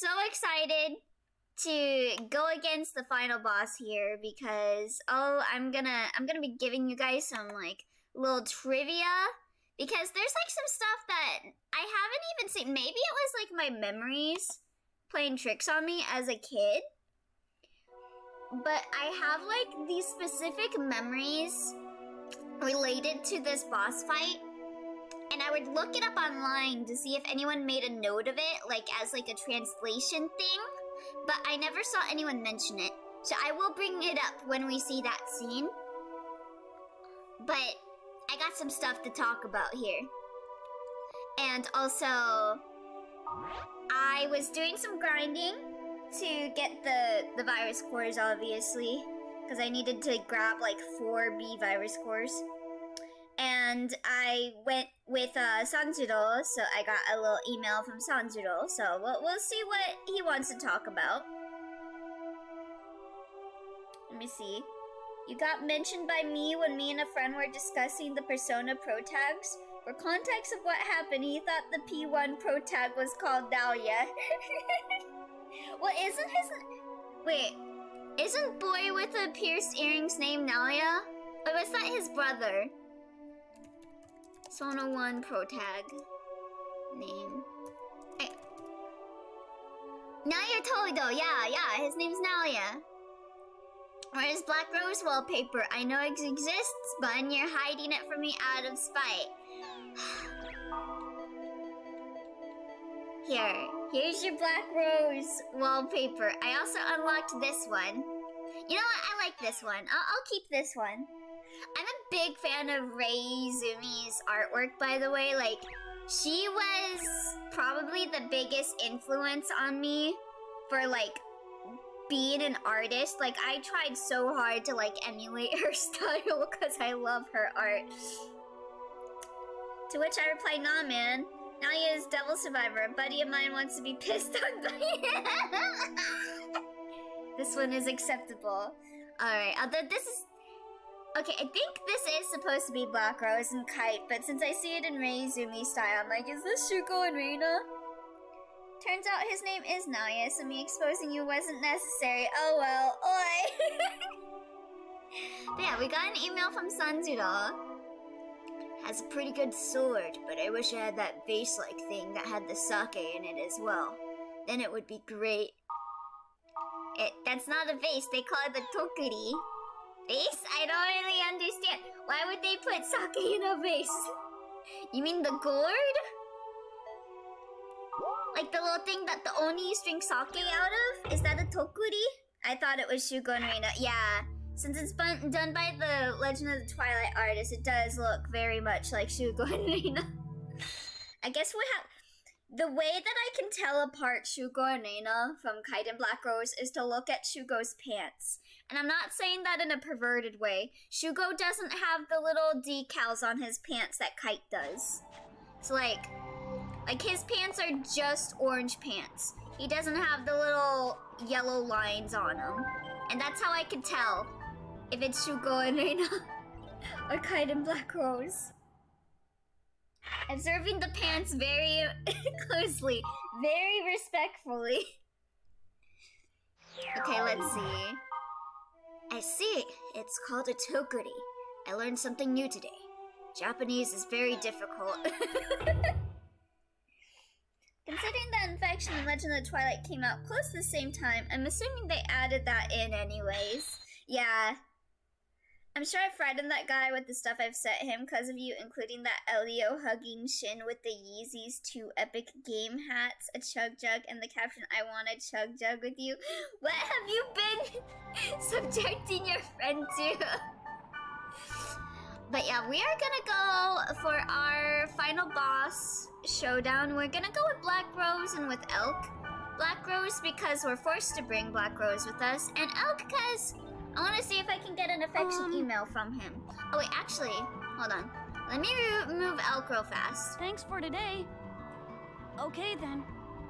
so excited to go against the final boss here because I'm gonna be giving you guys some like little trivia because there's like some stuff that I haven't even seen. Maybe it was like my memories playing tricks on me as a kid, but I have like these specific memories related to this boss fight, and I would look it up online to see if anyone made a note of it, like as like a translation thing, but I never saw anyone mention it. So I will bring it up when we see that scene. But I got some stuff to talk about here. And also, I was doing some grinding to get the virus cores, obviously, because I needed to grab like 4 B virus cores. And I went with Sanjiro, so I got a little email from Sanjiro, so we'll see what he wants to talk about. Let me see. You got mentioned by me when me and a friend were discussing the Persona Pro tags. For context of what happened, he thought the P1 Pro tag was called Dahlia. Well, isn't boy with the pierced earrings named Nalia? Or was that his brother? Persona 1 Pro tag name. Hey. Nalia Toido, yeah, his name's Nalia. Where's Black Rose wallpaper? I know it exists, but you're hiding it from me out of spite. Here's your Black Rose wallpaper. I also unlocked this one. You know what? I like this one. I'll keep this one. I'm a big fan of Rei Zumi's artwork, by the way. Like, she was probably the biggest influence on me for, like, being an artist. Like, I tried so hard to, like, emulate her style because I love her art. To which I replied, nah, man. Nalia is Devil Survivor. A buddy of mine wants to be pissed on by This one is acceptable. Alright, although this is... Okay, I think this is supposed to be Black Rose and Kite, but since I see it in Rei Zumi style, I'm like, is this Shuko and Reina? Turns out his name is Nalia, so me exposing you wasn't necessary. Oh well, oi! But yeah, we got an email from Sanjiro. Has a pretty good sword, but I wish I had that vase-like thing that had the sake in it as well. Then it would be great. That's not a vase, they call it the tokuri. Vase? I don't really understand. Why would they put sake in a vase? You mean the gourd? Like the little thing that the Onis drink sake out of? Is that a tokuri? I thought it was Shuko and Reina. Yeah. Since it's done by the Legend of the Twilight artist, it does look very much like Shuko and Reina. I guess we have... The way that I can tell apart Shuko and Reina from Kite and Black Rose is to look at Shuko's pants. And I'm not saying that in a perverted way. Shuko doesn't have the little decals on his pants that Kite does. So like his pants are just orange pants. He doesn't have the little yellow lines on them. And that's how I can tell if it's Shuko and Reina or Kite and Black Rose. Observing the pants very closely, very respectfully. Okay, let's see. I see. It's called a tokuri. I learned something new today. Japanese is very difficult. Considering that Infection and Legend of the Twilight came out close to the same time, I'm assuming they added that in anyways. Yeah. I'm sure I frightened that guy with the stuff I've sent him because of you, including that Elio hugging Shin with the Yeezys 2 epic game hats, a chug jug, and the caption, I want a chug jug with you. What have you been subjecting your friend to? But yeah, we are gonna go for our final boss showdown. We're gonna go with Black Rose and with Elk. Black Rose because we're forced to bring Black Rose with us, and Elk because I want to see if I can get an affection email from him. Oh wait, actually, hold on. Let me remove Elk real fast. Thanks for today. Okay then,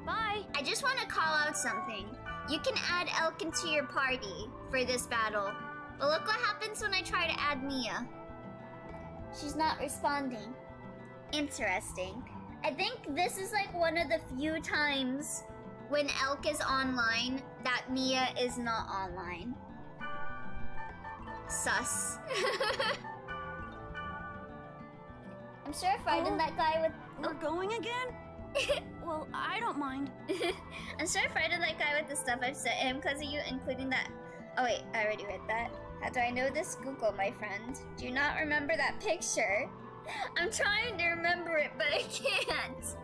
bye. I just want to call out something. You can add Elk into your party for this battle, but look what happens when I try to add Mia. She's not responding. Interesting. I think this is like one of the few times when Elk is online, that Mia is not online. Sus. I'm sure fighting that guy with... We're going again? Well, I don't mind. I'm sure fighting that guy with the stuff I've sent him because of you, including that... Oh wait, I already read that. How do I know this? Google, my friend. Do you not remember that picture? I'm trying to remember it, but I can't.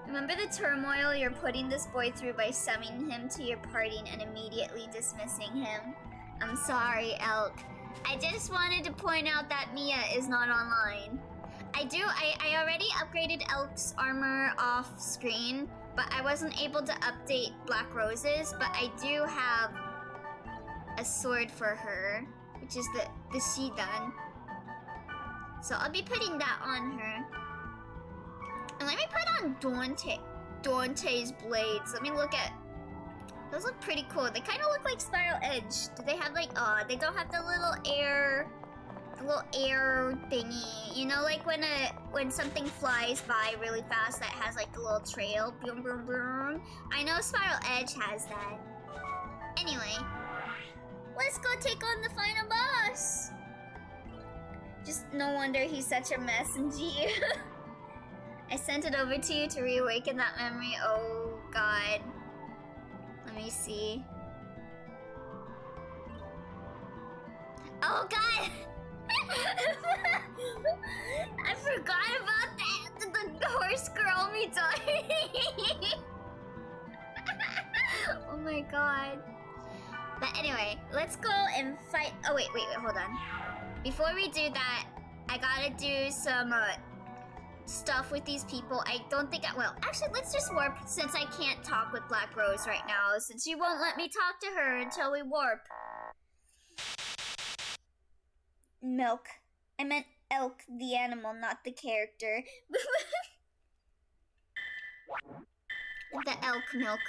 Remember the turmoil you're putting this boy through by summoning him to your party and immediately dismissing him? I'm sorry, Elk. I just wanted to point out that Mia is not online. I already upgraded Elk's armor off screen, but I wasn't able to update Black Rose's, but I do have a sword for her, which is the Shidan. So I'll be putting that on her. And let me put on Dante's blades. Let me look at... Those look pretty cool. They kind of look like Spiral Edge. Do they have like... Oh, they don't have the little air thingy. You know, like when something flies by really fast that has like the little trail. Boom, boom, boom. I know Spiral Edge has that. Anyway, let's go take on the final boss. Just no wonder he's such a mess in GU. I sent it over to you to reawaken that memory. Oh god. Let me see. Oh god! I forgot about that. The horse girl me dying. Oh my god. But anyway, let's go and fight. Oh wait, hold on. Before we do that, I gotta do some stuff with these people. I don't think I will. Actually, let's just warp since I can't talk with Black Rose right now, since you won't let me talk to her until we warp. Milk. I meant Elk, the animal, not the character. The elk milk.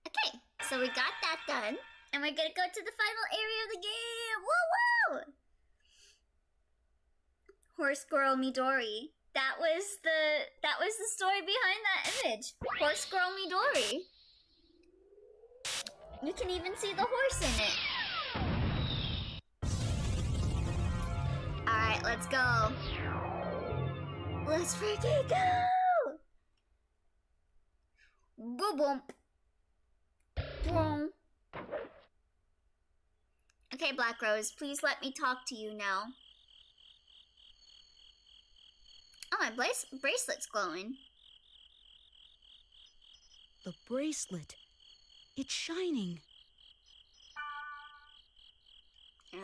Okay, so we got that done. And we're gonna go to the final area of the game. Woo woo! Horse Girl Midori. That was the story behind that image. Horse Girl Midori. You can even see the horse in it. Alright, let's go. Let's freaking go! Boom boom. Boom. Okay, Black Rose, please let me talk to you now. Oh, my bracelet's glowing. The bracelet. It's shining.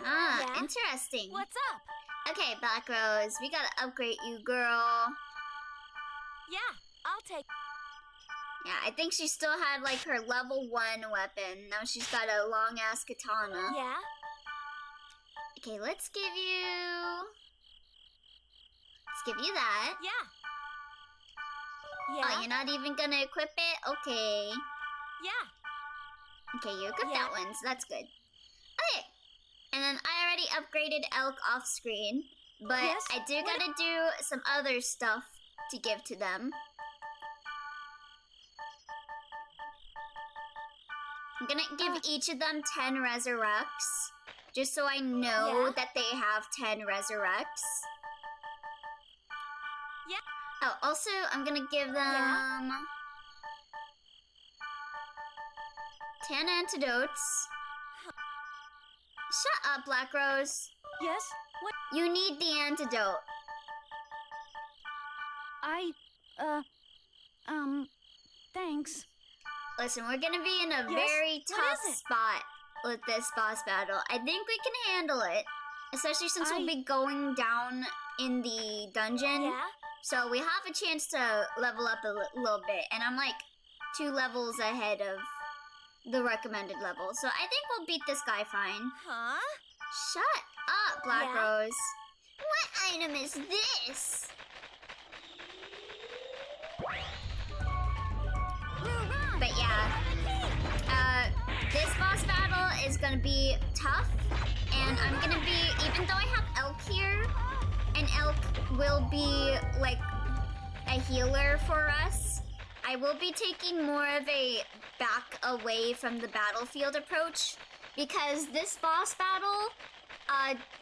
Ah, Yeah? interesting. What's up? Okay, Black Rose, we gotta upgrade you, girl. Yeah, I'll take... Yeah, I think she still had, like, her level 1 weapon. Now she's got a long-ass katana. Yeah? Okay, let's give you that. Yeah. Yeah? Oh, you're not even gonna equip it? Okay. Yeah. Okay, you equipped Yeah. that one, so that's good. Okay. And then I already upgraded Elk off screen, but Yes? I do gotta do some other stuff to give to them. I'm gonna give each of them 10 resurrects, just so I know that they have 10 resurrects. Yeah. Oh, also, I'm gonna give them 10 antidotes. Shut up, Black Rose. Yes? What? You need the antidote. Thanks. Listen, we're gonna be in a Yes? very What tough is it? spot with this boss battle. I think we can handle it. Especially since we'll be going down in the dungeon. Yeah? So we have a chance to level up a little bit. And I'm like 2 levels ahead of the recommended level. So I think we'll beat this guy fine. Huh? Shut up, Black Yeah? Rose. What item is this? But yeah, this boss battle is gonna be tough, and I'm gonna be, even though I have Elk here, and Elk will be like a healer for us, I will be taking more of a back away from the battlefield approach because this boss battle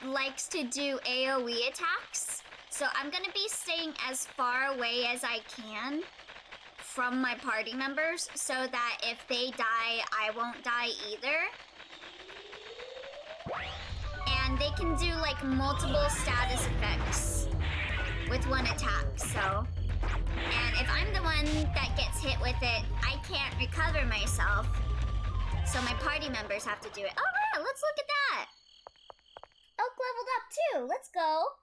likes to do AoE attacks. So I'm gonna be staying as far away as I can from my party members so that if they die, I won't die either. And they can do like multiple status effects with one attack, so. And if I'm the one that gets hit with it, I can't recover myself. So my party members have to do it. Oh wow, let's look at that! Elk leveled up too, let's go!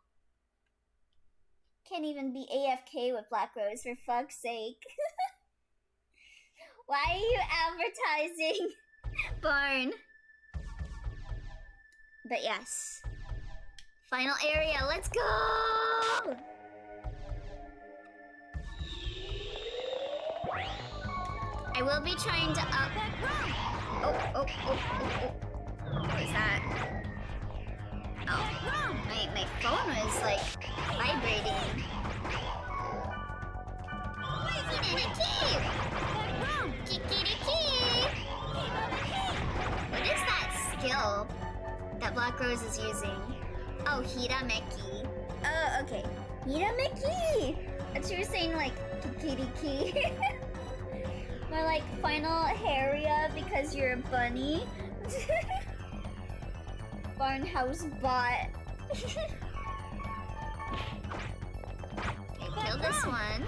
Can't even be AFK with Black Rose, for fuck's sake. Why are you advertising Barn? But yes. Final area, let's go! I will be trying to up... Oh. What is that? Oh, my phone was like vibrating. What is that skill that Black Rose is using? Oh, Hirameki. Oh, okay. Hirameki! I thought you were saying like Kikiriki. More like final area because you're a bunny. Barnhouse bot. Okay, kill this one.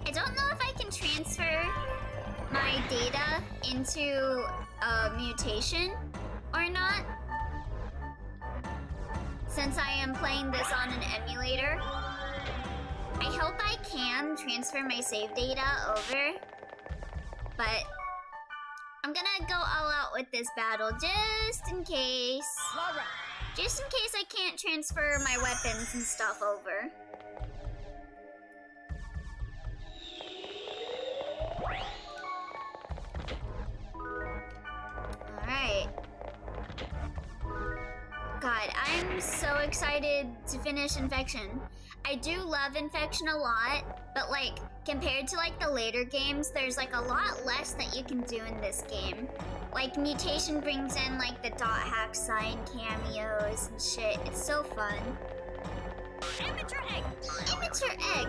I don't know if I can transfer my data into Mutation or not. Since I am playing this on an emulator. I hope I can transfer my save data over. But I'm gonna go all out with this battle just in case. Just in case I can't transfer my weapons and stuff over. Alright. God, I'm so excited to finish Infection. I do love Infection a lot, but like, compared to like the later games, there's like a lot less that you can do in this game. Like, Mutation brings in like the dot hack sign cameos and shit. It's so fun. Immature egg! Immature egg!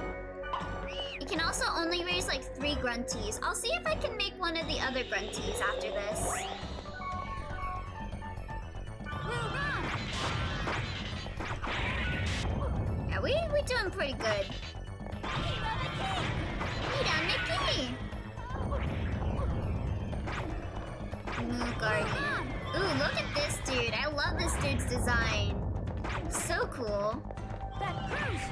You can also only raise like 3 grunties. I'll see if I can make one of the other grunties after this. Yeah, we're doing pretty good. Mickey! Moo Guardian. Ooh, look at this dude. I love this dude's design. So cool. That cruise!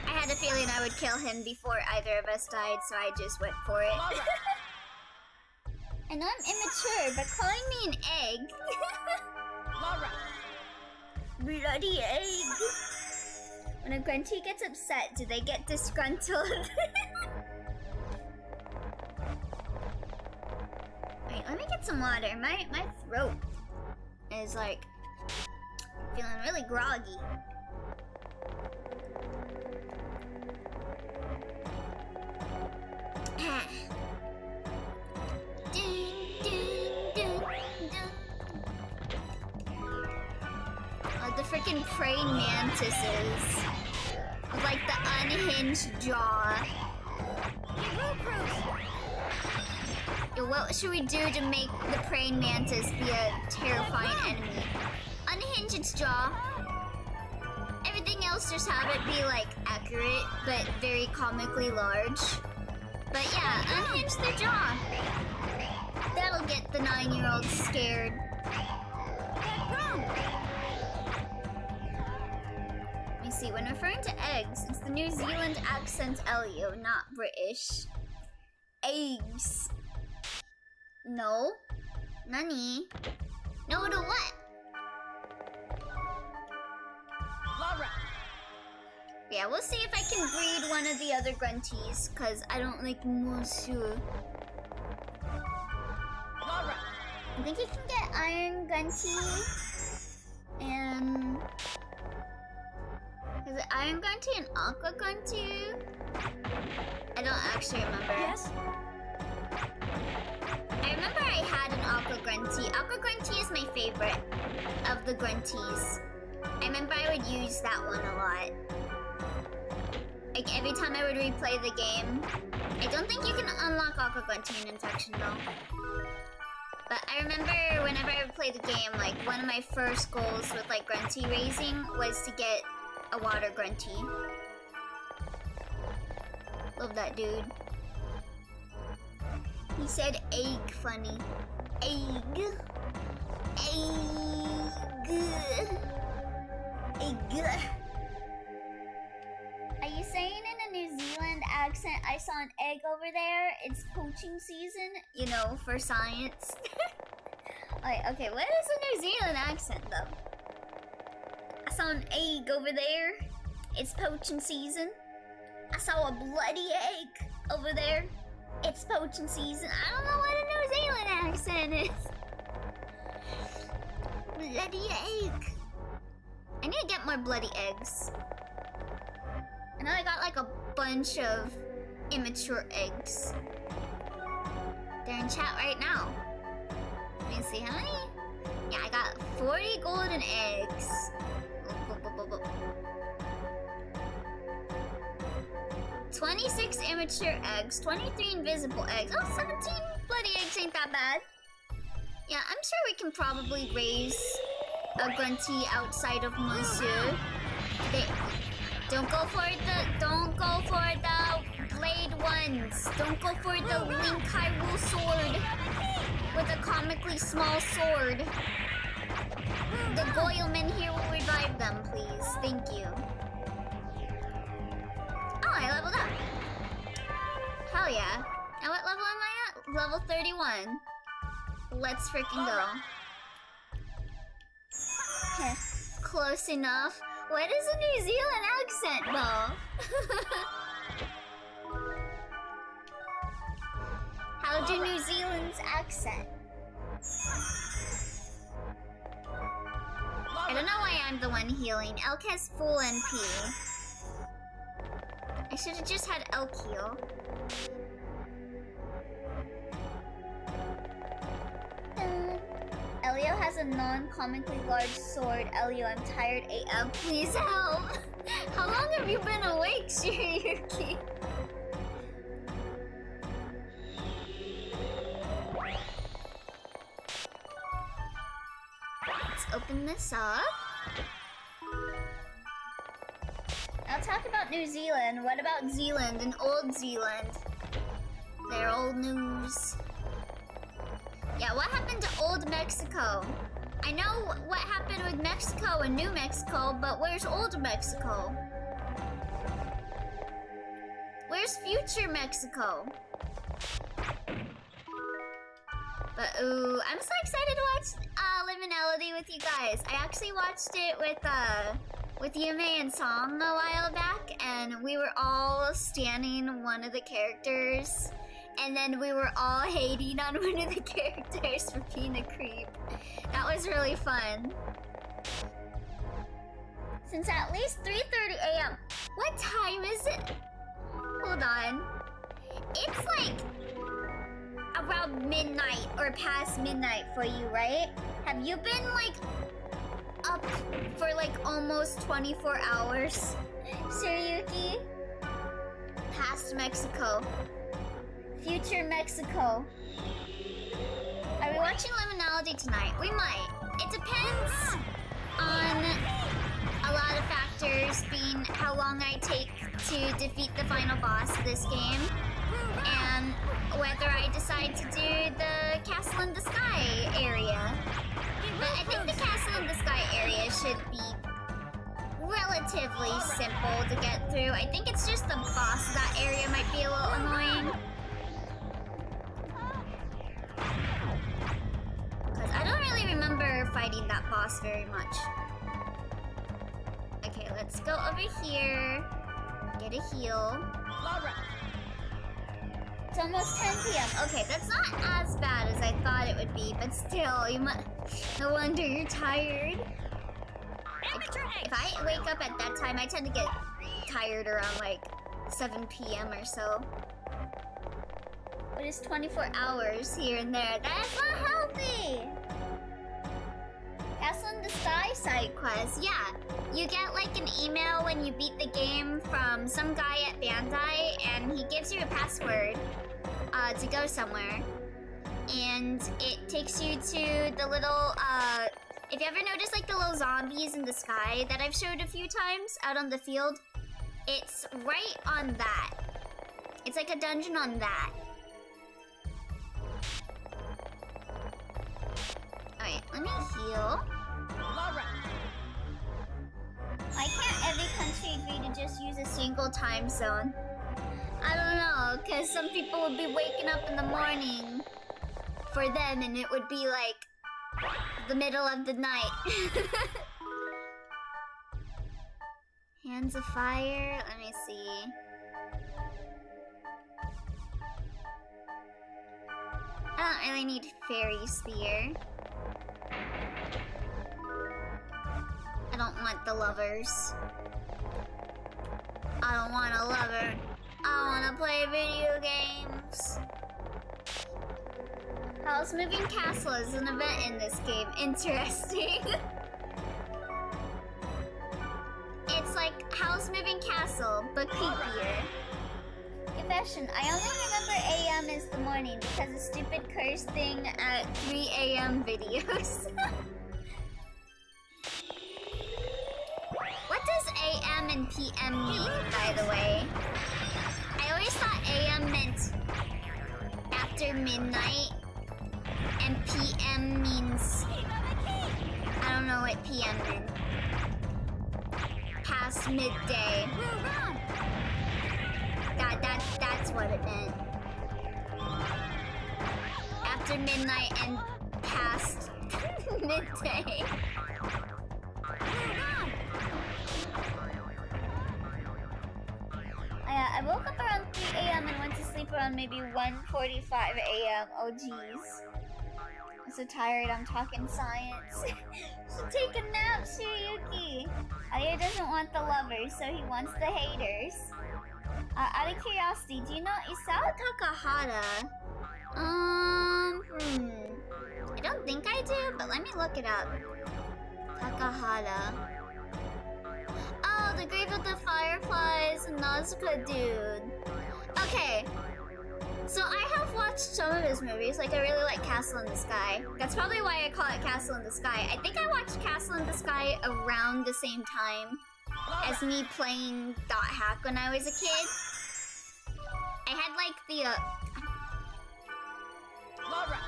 I had a feeling I would kill him before either of us died, so I just went for it. I know I'm immature, but calling me an egg... Bloody egg! When a grunty gets upset, do they get disgruntled? Wait, let me get some water. My throat is like feeling really groggy. The freaking praying mantises with like the unhinged jaw. Yo, what should we do to make the praying mantis be a terrifying enemy? Unhinge its jaw. Everything else just have it be like accurate but very comically large. But yeah, unhinge their jaw. That'll get the 9-year-olds scared. Let me see, when referring to eggs, it's the New Zealand accent Elio, not British. Eggs. No. Nani? No to what? Laura. Yeah, we'll see if I can breed one of the other grunties, cause I don't like Monsieur. Laura. I think you can get Iron Grunty. And is it Iron Grunty and Aqua Grunty? I don't actually remember. Yes? I remember I had an Aqua Grunty. Aqua Grunty is my favorite of the Grunties. I remember I would use that one a lot. Like every time I would replay the game. I don't think you can unlock Aqua Grunty in Infection though. But I remember whenever I would play the game, like one of my first goals with like Grunty raising was to get a Water Grunty. Love that dude. He said egg funny. Egg. Egg. Egg. Are you saying in a New Zealand accent, I saw an egg over there? It's poaching season, you know, for science. Wait, okay, what is a New Zealand accent though? I saw an egg over there. It's poaching season. I saw a bloody egg over there. It's poaching season. I don't know what a New Zealand accent is. Bloody egg. I need to get more bloody eggs. I know I got like a bunch of immature eggs. They're in chat right now. Let me see how many. Yeah, I got 40 golden eggs. 26 immature eggs, 23 invisible eggs. Oh, 17 bloody eggs ain't that bad. Yeah, I'm sure we can probably raise a Grunty outside of Monsieur. Don't go for the blade ones. Don't go for the Link Hyrule sword with a comically small sword. The Goyleman here will revive them, please. Thank you. Oh, I leveled up. Hell yeah. Now what level am I at? Level 31. Let's freaking go. Heh, close enough. What is a New Zealand accent, though? How do New Zealand's accent? I don't know why I'm the one healing. Elk has full NP. I should have just had Elk heal. Elio has a non-comically large sword. Elio, I'm tired AF. Please help! How long have you been awake, Shiryuki? Let's open this up. I'll talk about New Zealand. What about Zealand and Old Zealand? They're old news. Yeah, what happened to Old Mexico? I know what happened with Mexico and New Mexico, but where's Old Mexico? Where's Future Mexico? But ooh, I'm so excited to watch Liminality with you guys. I actually watched it with Yume and Song a while back, and we were all standing one of the characters. And then we were all hating on one of the characters for being a creep. That was really fun. Since at least 3:30 a.m. What time is it? Hold on. It's like around midnight or past midnight for you, right? Have you been like up for like almost 24 hours? Shiryuki? Past Mexico. Future Mexico. Are we watching Liminality tonight? We might. It depends on a lot of factors, being how long I take to defeat the final boss of this game, and whether I decide to do the Castle in the Sky area. But I think the Castle in the Sky area should be relatively simple to get through. I think it's just the boss of that area might be a little annoying. Because I don't really remember fighting that boss very much. Okay, let's go over here. Get a heal. It's almost 10 p.m. Okay, that's not as bad as I thought it would be, but still, no wonder you're tired. If I wake up at that time, I tend to get tired around like 7 p.m. or so. But it's 24 hours here and there. That is not healthy! Castle in the Sky side quest. Yeah, you get like an email when you beat the game from some guy at Bandai, and he gives you a password to go somewhere. And it takes you to the little, if you ever notice like the little zombies in the sky that I've showed a few times out on the field, it's right on that. It's like a dungeon on that. Alright, let me heal. Why can't every country agree to just use a single time zone? I don't know, because some people would be waking up in the morning for them and it would be like the middle of the night. Hands of Fire, let me see. I don't really need Fairy Spear. I don't want the lovers. I don't want a lover. I want to play video games. House Moving Castle is an event in this game. Interesting. It's like House Moving Castle, but creepier. Confession, I only remember AM is the morning because of stupid curse thing at 3 AM videos. What does AM and PM mean, by the way? I always thought AM meant after midnight, and PM means... I don't know what PM meant. Past midday. That's what it meant. After midnight and past midday. I woke up around 3 AM and went to sleep around maybe 1:45 AM. Oh jeez. I'm so tired, I'm talking science. Should take a nap, Shiryuki. Aya doesn't want the lovers, so he wants the haters. Out of curiosity, do you know Isao Takahata? I don't think I do, but let me look it up. Takahata. Oh, the Grave of the Fireflies, Nausicaa dude. Okay. So I have watched some of his movies, like I really like Castle in the Sky. That's probably why I call it Castle in the Sky. I think I watched Castle in the Sky around the same time as me playing Dot Hack when I was a kid. I had like the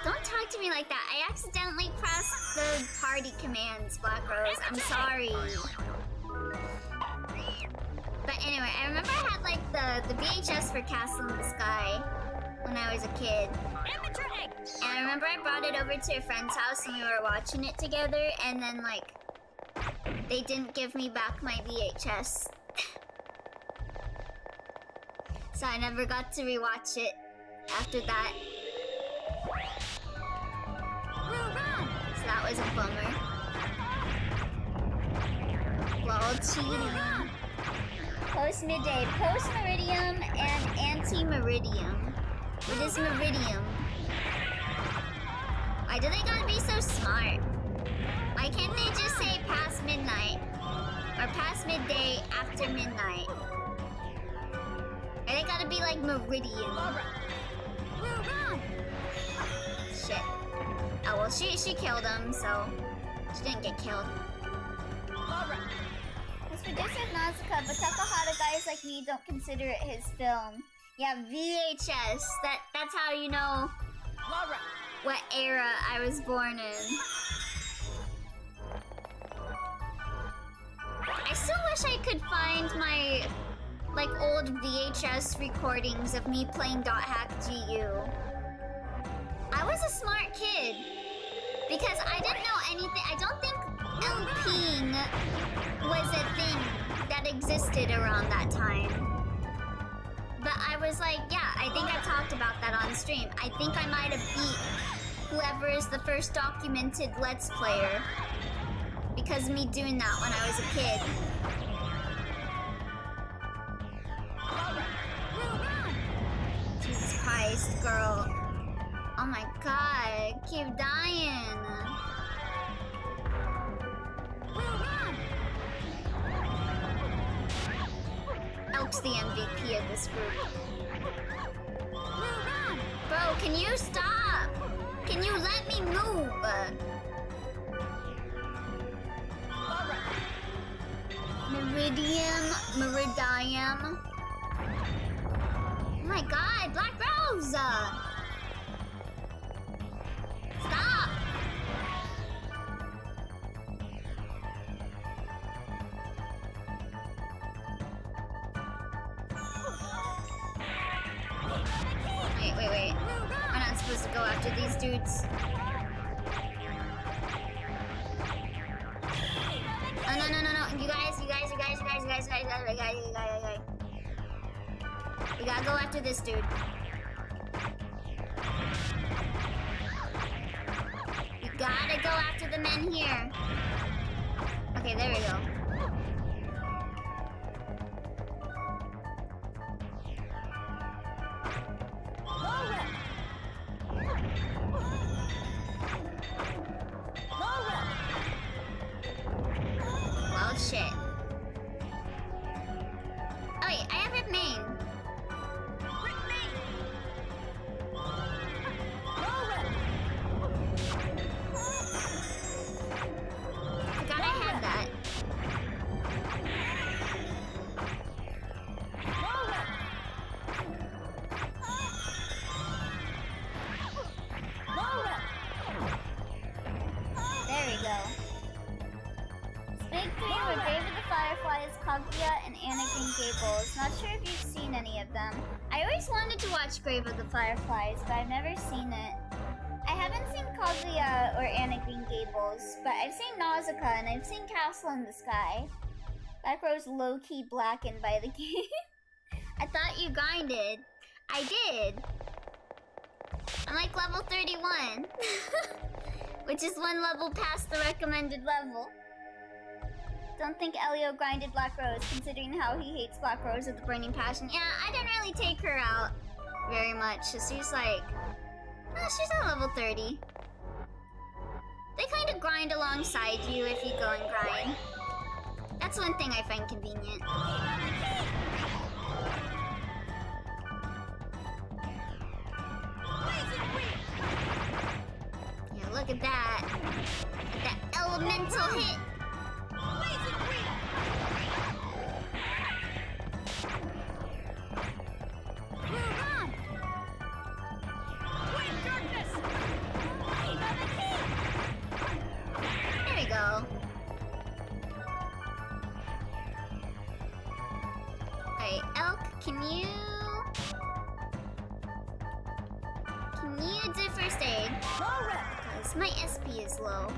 Don't talk to me like that. I accidentally pressed the party commands, Black Rose. I'm sorry. But anyway, I remember I had like the VHS for Castle in the Sky when I was a kid. And I remember I brought it over to a friend's house and we were watching it together, and then like they didn't give me back my VHS. So I never got to rewatch it after that. So that was a bummer. Lol, cheating. Post-midday, post-meridium, and anti-meridium. What is meridium? Why do they gotta be so smart? Why can't they just say past midnight? Or past midday after midnight? Or they gotta be like meridian? Shit. Oh well, she killed him, so she didn't get killed. It's produced with Nausicaa, but Takahata guys like me don't consider it his film. Yeah, VHS. That's how you know what era I was born in. I still wish I could find my like old VHS recordings of me playing Dot Hack GU. I was a smart kid because I didn't know anything. I don't think LPing was a thing that existed around that time. But I was like, yeah, I think I talked about that on stream. I think I might have beat whoever is the first documented Let's Player because of me doing that when I was a kid. Jesus Christ, girl. Oh my god, keep dying. Elk's the MVP of this group. Bro, can you stop? Can you let me move? Meridium. Oh my god, Black Rose! Stop! Wait. We're not supposed to go after these dudes. Oh, no. You guys. We gotta go after this dude. We gotta go after the men here. Okay, there we go. Well, shit. Oh wait, I have Rip Main. Forgot I had that. There we go. Big 3 were Grave of the Fireflies, Kaguya, and Anna Green Gables. Not sure if you've seen any of them. I always wanted to watch Grave of the Fireflies, but I've never seen it. I haven't seen Kaguya or Anna Green Gables, but I've seen Nausicaa and I've seen Castle in the Sky. Black Rose low-key blackened by the game. I thought you grinded. I did. I'm like level 31. Which is one level past the recommended level. Don't think Elio grinded Black Rose, considering how he hates Black Rose with a burning passion. Yeah, I didn't really take her out very much. She's like... she's on level 30. They kind of grind alongside you if you go and grind. That's one thing I find convenient. Yeah, look at that. At that elemental hit. There we go. Alright, Elk, can you do first aid? Because my SP is low.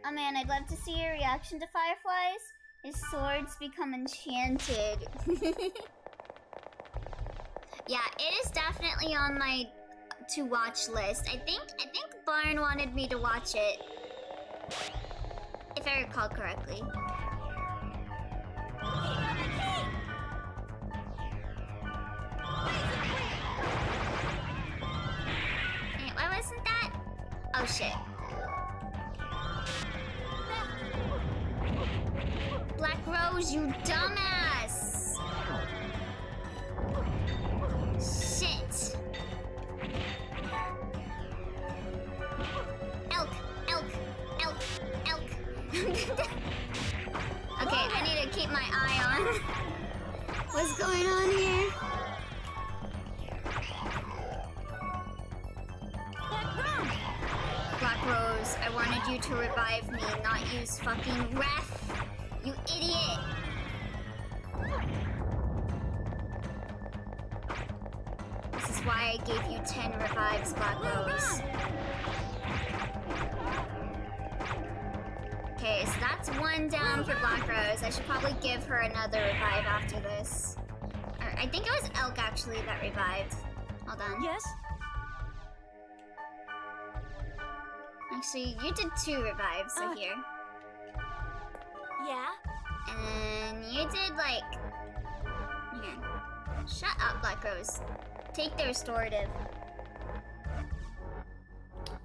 Oh man, I'd love to see your reaction to Fireflies. His swords become enchanted. Yeah, it is definitely on my to-watch list. I think Barn wanted me to watch it. If I recall correctly. Hey, why wasn't that? Oh shit. Black Rose, you dumbass! Shit. Elk. Okay, I need to keep my eye on what's going on here. Black Rose, I wanted you to revive me, not use fucking ref. You idiot! This is why I gave you 10 revives, Black Rose. Okay, so that's one down for Black Rose. I should probably give her another revive after this. Or, I think it was Elk, actually, that revived. Hold on. Yes? Actually, you did 2 revives, so here. Yeah? And you did, like... Here. Shut up, Black Rose. Take the restorative.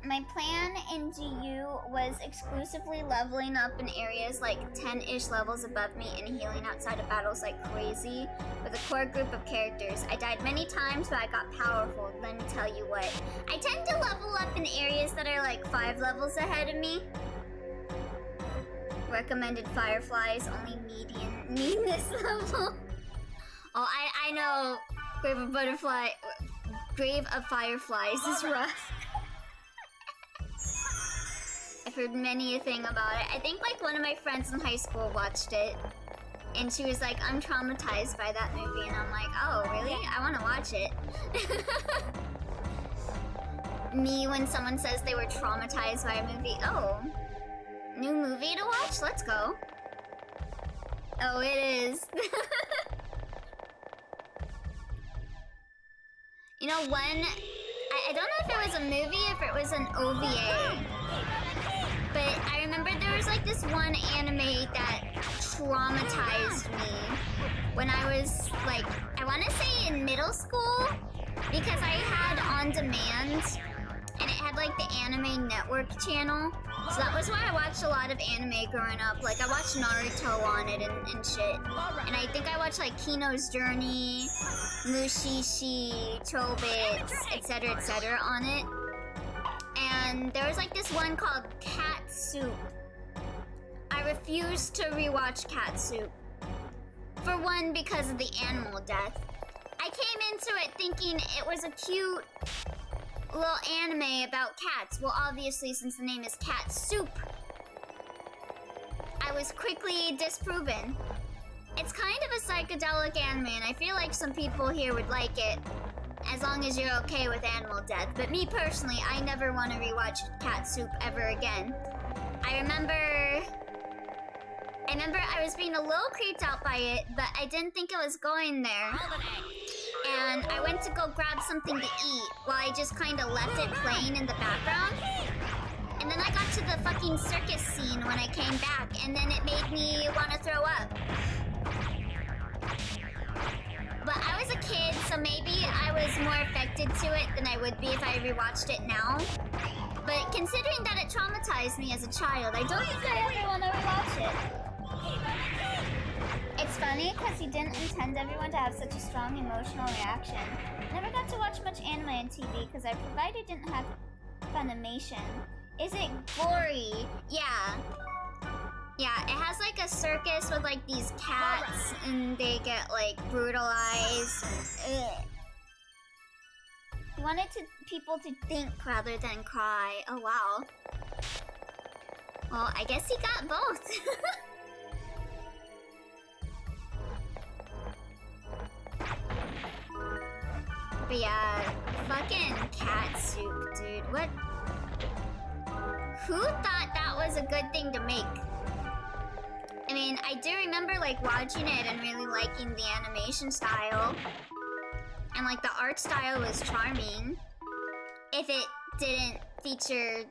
My plan in GU was exclusively leveling up in areas like 10-ish levels above me and healing outside of battles like crazy with a core group of characters. I died many times, but I got powerful. Let me tell you what. I tend to level up in areas that are like 5 levels ahead of me. Recommended Fireflies, only median need this level. Oh, I know Grave of Fireflies is rough. I've heard many a thing about it. I think like one of my friends in high school watched it, and she was like, I'm traumatized by that movie, and I'm like, oh, really? I want to watch it. Me, when someone says they were traumatized by a movie, oh, new movie to watch? Let's go. Oh, it is. You know, I don't know if it was a movie, if it was an OVA. But I remember there was like this one anime that traumatized me when I was like, I want to say in middle school, because I had On Demand and it had like the Anime Network channel. So that was why I watched a lot of anime growing up. Like I watched Naruto on it and shit. And I think I watched like Kino's Journey, Mushishi, Chobits, etc. on it. And there was like this one called Cat Soup. I refused to rewatch Cat Soup. For one, because of the animal death. I came into it thinking it was a cute little anime about cats. Well, obviously, since the name is Cat Soup, I was quickly disproven. It's kind of a psychedelic anime, and I feel like some people here would like it, as long as you're okay with animal death. But me personally, I never want to rewatch Cat Soup ever again. I remember I was being a little creeped out by it, but I didn't think it was going there. And I went to go grab something to eat while I just kind of left it playing in the background. And then I got to the fucking circus scene when I came back, and then it made me want to throw up. But I was a kid, so maybe I was more affected to it than I would be if I rewatched it now. But considering that it traumatized me as a child, I don't think I ever want to rewatch it. It's funny because he didn't intend everyone to have such a strong emotional reaction. Never got to watch much anime on TV because our provider didn't have Funimation. Is it gory? Yeah. Yeah, it has like a circus with like these cats and they get like brutalized. Ugh. He wanted people to think rather than cry. Oh wow. Well, I guess he got both. But yeah, fucking Cat Soup, dude. What? Who thought that was a good thing to make? I mean, I do remember like watching it and really liking the animation style. And like the art style was charming. If it didn't feature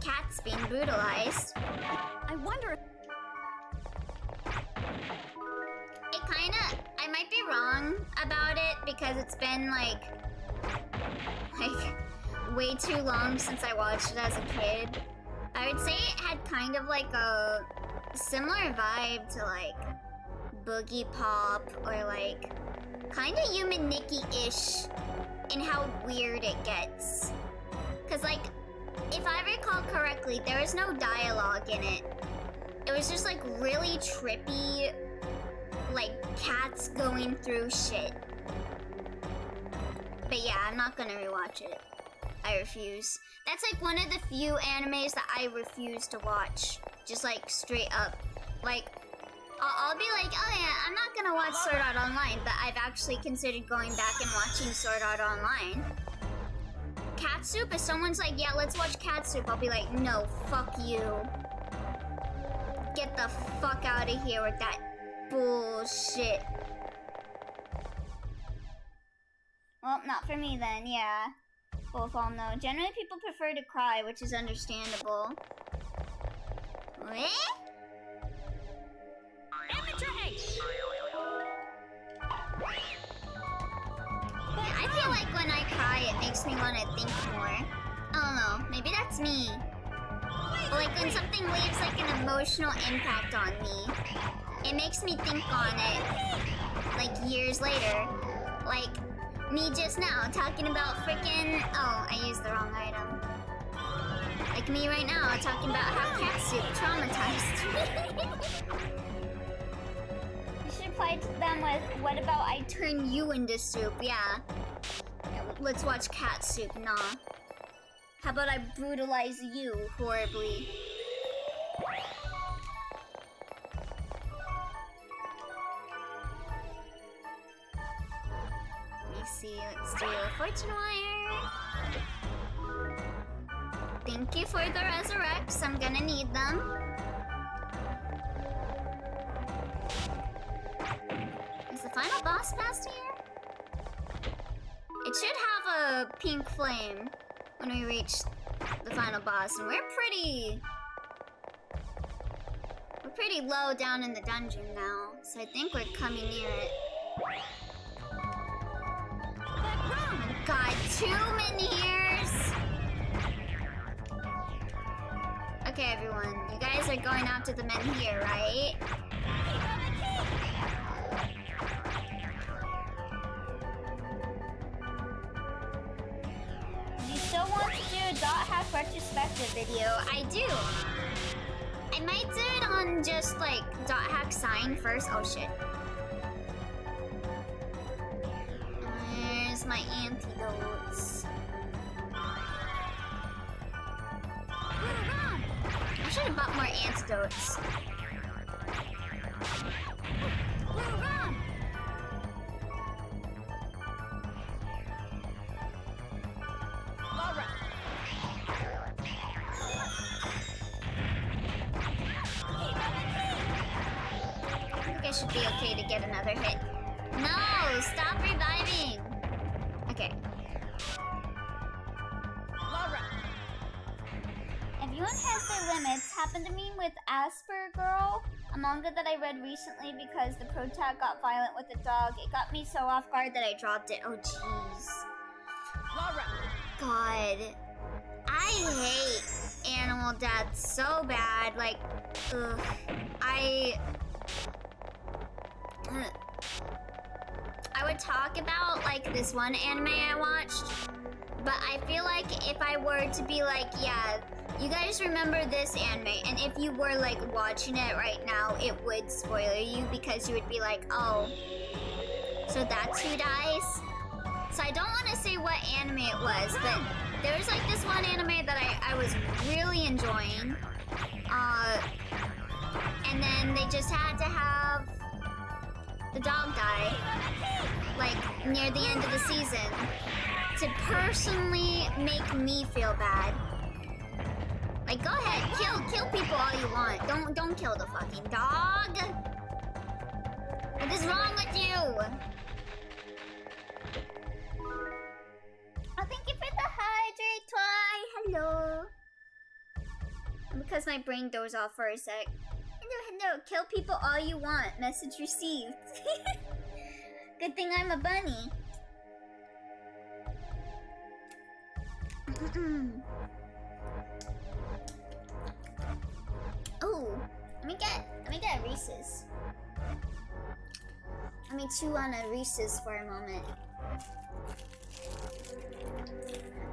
cats being brutalized. I wonder. It kinda, I might be wrong about it because it's been like way too long since I watched it as a kid. I would say it had kind of like a similar vibe to like Boogie Pop or like kind of Human Nikki-ish in how weird it gets. Cause like, if I recall correctly, there was no dialogue in it. It was just like really trippy, like cats going through shit. But yeah, I'm not gonna rewatch it. I refuse. That's like one of the few animes that I refuse to watch. Just like straight up. Like, I'll be like, oh yeah, I'm not gonna watch Sword Art Online, but I've actually considered going back and watching Sword Art Online. Cat Soup, if someone's like, yeah, let's watch Cat Soup, I'll be like, no, fuck you. Get the fuck out of here with that bullshit. Well, not for me then, yeah. both all know. Generally, people prefer to cry, which is understandable. What? Amateur ace. Yeah, I feel like when I cry, it makes me want to think more. I don't know. Maybe that's me. But like when something leaves like an emotional impact on me, it makes me think on it like years later. Like me just now talking about freaking. Oh, I used the wrong item. Like me right now talking about how cat soup traumatized me. You should reply to them with, what about I turn you into soup? Yeah. Let's watch cat soup. Nah. How about I brutalize you horribly? Let me see. Let's do a fortune wire. Thank you for the resurrects. I'm gonna need them. Is the final boss past here? It should have a pink flame when we reach the final boss, and we're pretty low down in the dungeon now, so I think we're coming near it. Oh my god, 2 Menhirs! Okay, everyone, you guys are going after the Menhir, right? You still want to do a .hack retrospective video? I do! I might do it on just like .hack sign first. Oh shit. Where's my antidotes? I should have bought more antidotes. Should be okay to get another hit. No! Stop reviving! Okay. Everyone has their limits. Happened to me with Asper Girl, a manga that I read recently because the protag got violent with a dog. It got me so off guard that I dropped it. Oh jeez. God. I hate animal death so bad. Like, ugh. I would talk about like this one anime I watched, but I feel like if I were to be like, yeah, you guys remember this anime, and if you were like watching it right now, it would spoil you because you would be like, oh, so that's who dies? So I don't want to say what anime it was, but there was like this one anime that I was really enjoying, and then they just had to have the dog die, like, near the end of the season, to personally make me feel bad. Like, go ahead, kill people all you want. Don't kill the fucking dog. What is wrong with you? Oh, thank you for the hydrate, Twy. Hello. Because my brain goes off for a sec. Hello, kill people all you want. Message received. Good thing I'm a bunny. Oh, let me get a Reese's. Let me chew on a Reese's for a moment.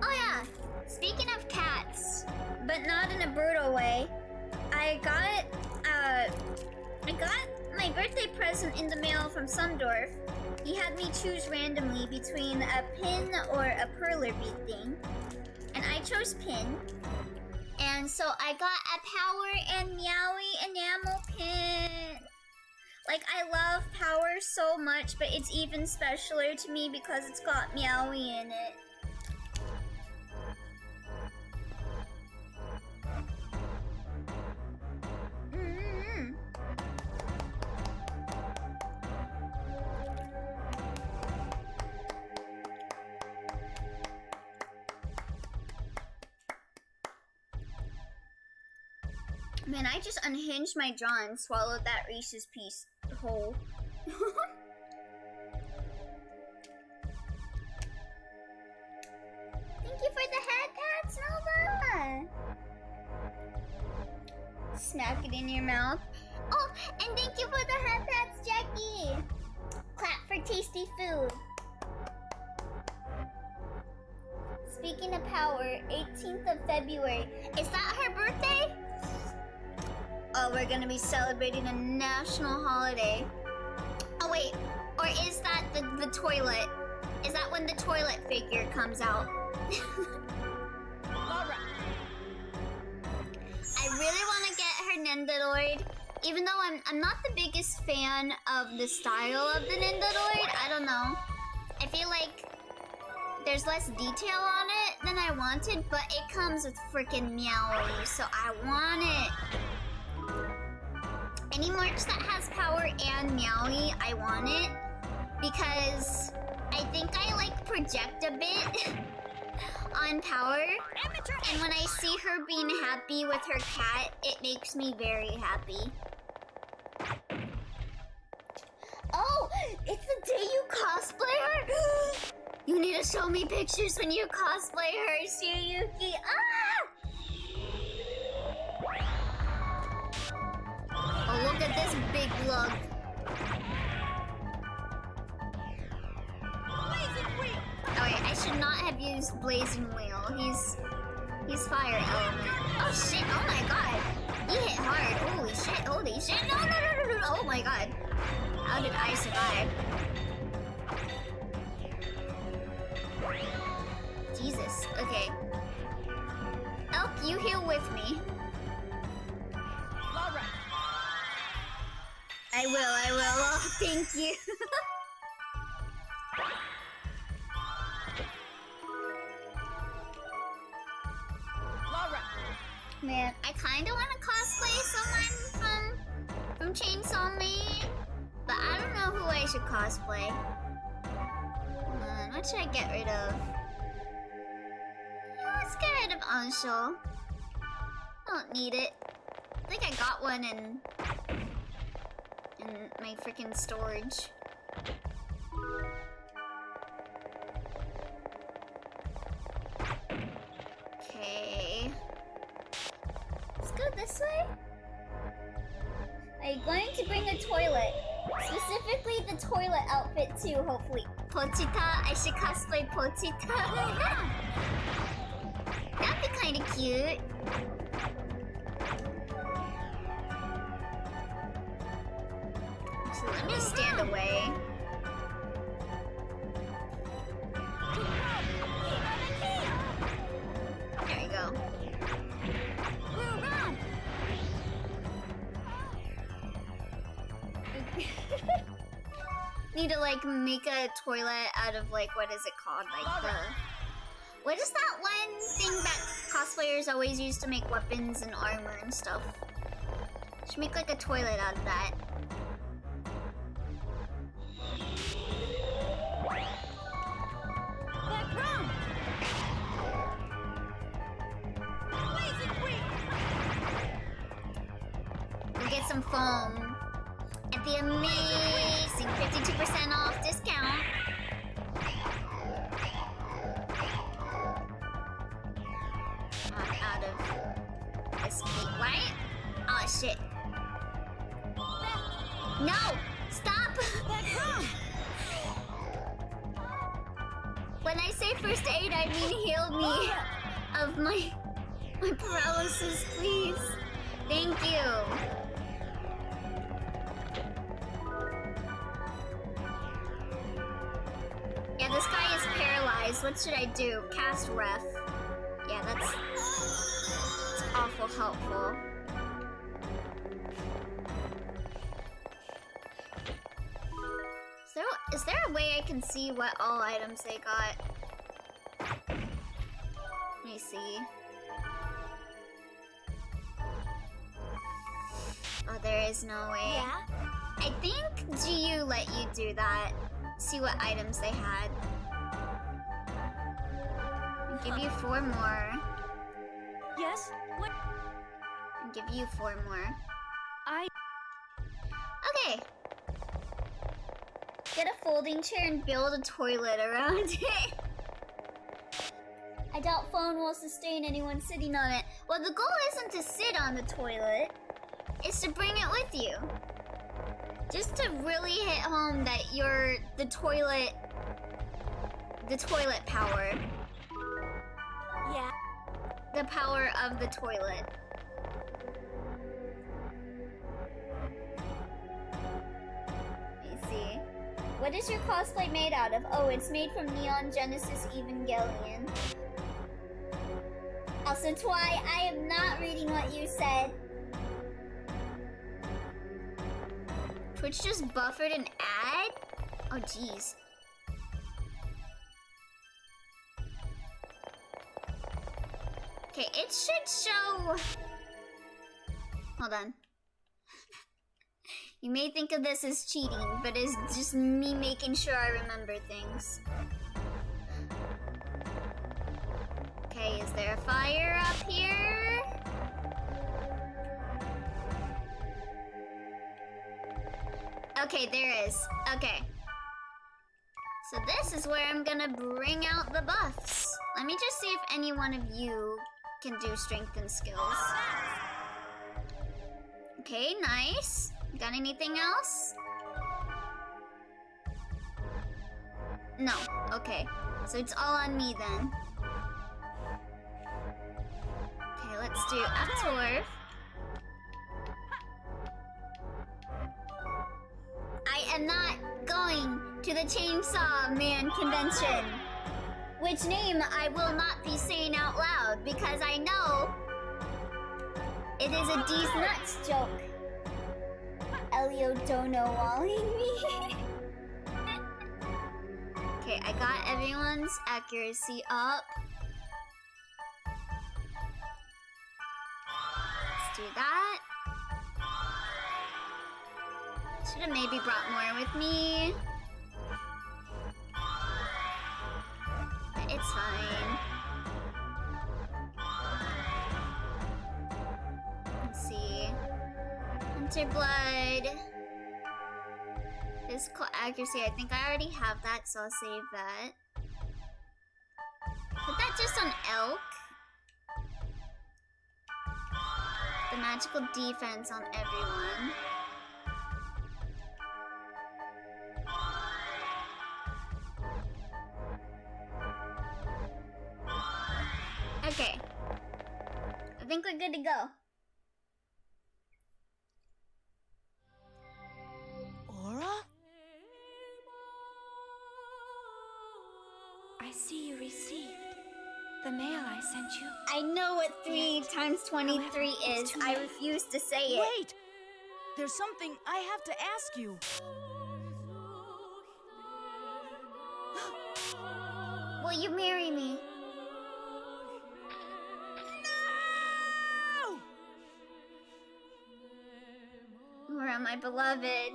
Oh yeah, speaking of cats, but not in a brutal way, I got my birthday present in the mail from Sundorf. He had me choose randomly between a pin or a perler bead thing, and I chose pin. And so I got a Power and Meowie enamel pin. Like, I love Power so much, but it's even specialer to me because it's got Meowie in it. Man, I just unhinged my jaw and swallowed that Reese's piece whole. Thank you for the head pats, Nova! Smack it in your mouth. Oh, and thank you for the head pats, Jackie! Clap for tasty food. Speaking of power, 18th of February. Is that her birthday? Oh, we're gonna be celebrating a national holiday. Oh wait, or is that the toilet? Is that when the toilet figure comes out? Alright. I really want to get her Nendoroid, even though I'm not the biggest fan of the style of the Nendoroid. I don't know. I feel like there's less detail on it than I wanted, but it comes with freaking Meowie, so I want it. Any merch that has power and Meowie, I want it. Because I think I like project a bit on power. And when I see her being happy with her cat, it makes me very happy. Oh, it's the day you cosplay her? You need to show me pictures when you cosplay her, Shiryuki. Ah! Oh, look at this big lug. Oh wait, I should not have used Blazing Wheel. He's fire element. Oh shit, oh my god. He hit hard. Holy shit, holy shit. No, no, no, no, no. Oh my god. How did I survive? Jesus, okay. Elk, you heal with me. I will. Oh, thank you. Man, I kind of want to cosplay someone from Chainsaw Man, but I don't know who I should cosplay. Hold on, what should I get rid of? Let's get rid of Anshul. Don't need it. I think I got one in my freaking storage. Okay. Let's go this way. Are you going to bring a toilet? Specifically the toilet outfit too, hopefully. Pochita, I should cosplay Pochita. That'd be kind of cute. So let me stand away. There you go. Need to like make a toilet out of like, what is it called? Like the... What is that one thing that cosplayers always use to make weapons and armor and stuff? Should make like a toilet out of that. We'll get some foam at the amazing 52% off discount. I'm out of this key, right? Oh shit. No! Stop! When I say first aid, I mean heal me of my paralysis, please. Thank you. Yeah, this guy is paralyzed. What should I do? Cast ref. Yeah, that's awful helpful. Is there a way I can see what all items they got? Let me see. Oh, there is no way. Yeah? I think GU let you do that. See what items they had. I'll give you 4 more. Yes? What? I'll give you 4 more. Okay. Get a folding chair and build a toilet around it. I doubt phone will sustain anyone sitting on it. Well, the goal isn't to sit on the toilet. It's to bring it with you. Just to really hit home that you're the toilet power. Yeah. The power of the toilet. Let me see. What is your cosplay made out of? Oh, it's made from Neon Genesis Evangelion. Also, Twy, I am not reading what you said. Twitch just buffered an ad? Oh, jeez. Okay, it should show... Hold on. You may think of this as cheating, but it's just me making sure I remember things. Okay, is there a fire up here? Okay, there is. Okay. So this is where I'm gonna bring out the buffs. Let me just see if any one of you can do strength and skills. Okay, nice. Got anything else? No. Okay. So it's all on me then. Okay, let's do Uptorf. I am not going to the Chainsaw Man convention. Which name I will not be saying out loud because I know it is a D's nuts joke. Elio dono walling me. Okay, I got everyone's accuracy up. Let's do that. Should have maybe brought more with me. But it's fine. Let's see. Hunter Blood. Physical accuracy. I think I already have that, so I'll save that. Put that just on Elk. The magical defense on everyone. Okay. I think we're good to go. Aura? I see you received the mail I sent you. I know what 3 times 23 is. I refuse to say it. Wait! There's something I have to ask you. Will you marry me? Laura, my beloved.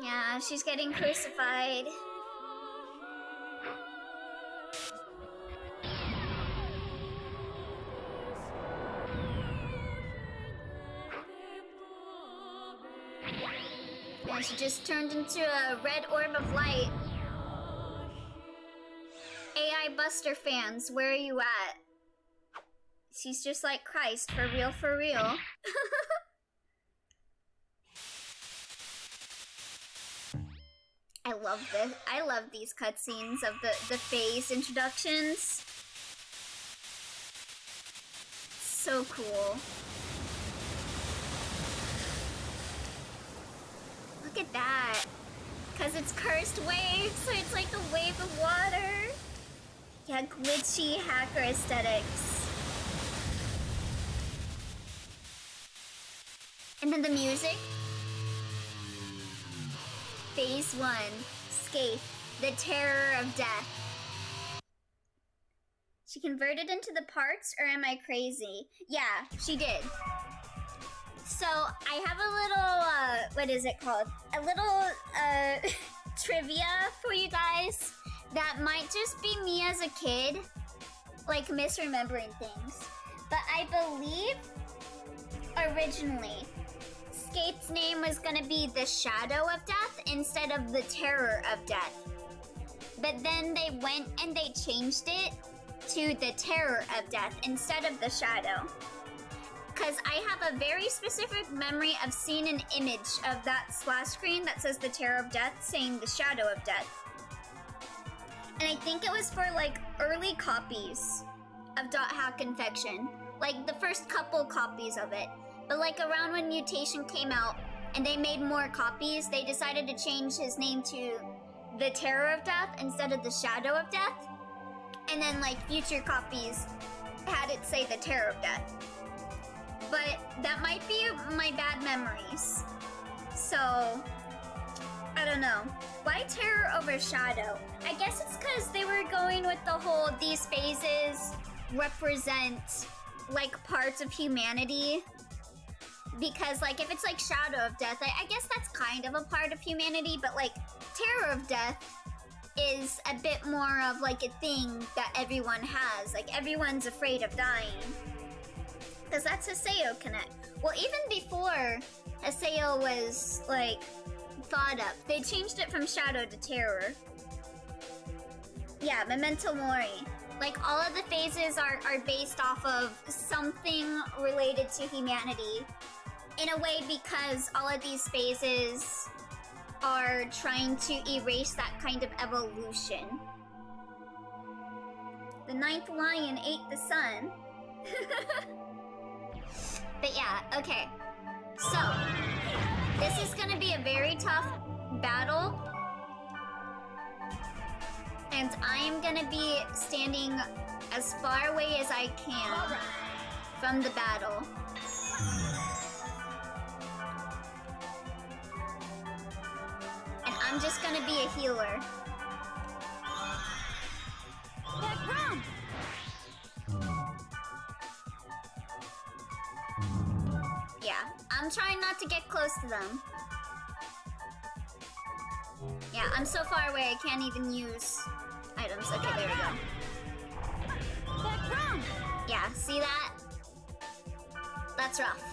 Yeah, she's getting crucified. And she just turned into a red orb of light. AI Buster fans, where are you at? She's just like Christ, for real, for real. I love this. I love these cutscenes of the phase introductions. So cool. Look at that. Because it's cursed wave, so it's like a wave of water. Yeah, glitchy hacker aesthetics. And then the music. Phase 1. Scathe. The terror of death. She converted into the parts, or am I crazy? Yeah, she did. So, I have a little, what is it called? A little, trivia for you guys that might just be me as a kid, like misremembering things. But I believe originally Skate's name was gonna be the Shadow of Death instead of the Terror of Death. But then they went and they changed it to the Terror of Death instead of the Shadow. Because I have a very specific memory of seeing an image of that splash screen that says the Terror of Death saying the Shadow of Death. And I think it was for like early copies of Dot Hack Infection. Like the first couple copies of it. But like around when Mutation came out and they made more copies, they decided to change his name to the Terror of Death instead of the Shadow of Death. And then like future copies had it say the Terror of Death. But that might be my bad memories. So, I don't know. Why Terror over Shadow? I guess it's because they were going with the whole these phases represent like parts of humanity. Because like if it's like Shadow of Death, I guess that's kind of a part of humanity, but like Terror of Death is a bit more of like a thing that everyone has. Like everyone's afraid of dying. Because that's Haseo Connect. Well, even before Haseo was like thought up, they changed it from Shadow to Terror. Yeah, Memento Mori. Like all of the phases are based off of something related to humanity. In a way, because all of these phases are trying to erase that kind of evolution. The ninth lion ate the sun. But yeah, okay. So, this is gonna be a very tough battle. And I am gonna be standing as far away as I can from the battle. And I'm just gonna be a healer. Yeah, I'm trying not to get close to them. Yeah, I'm so far away I can't even use items. Okay, there we go. Yeah, see that? That's rough.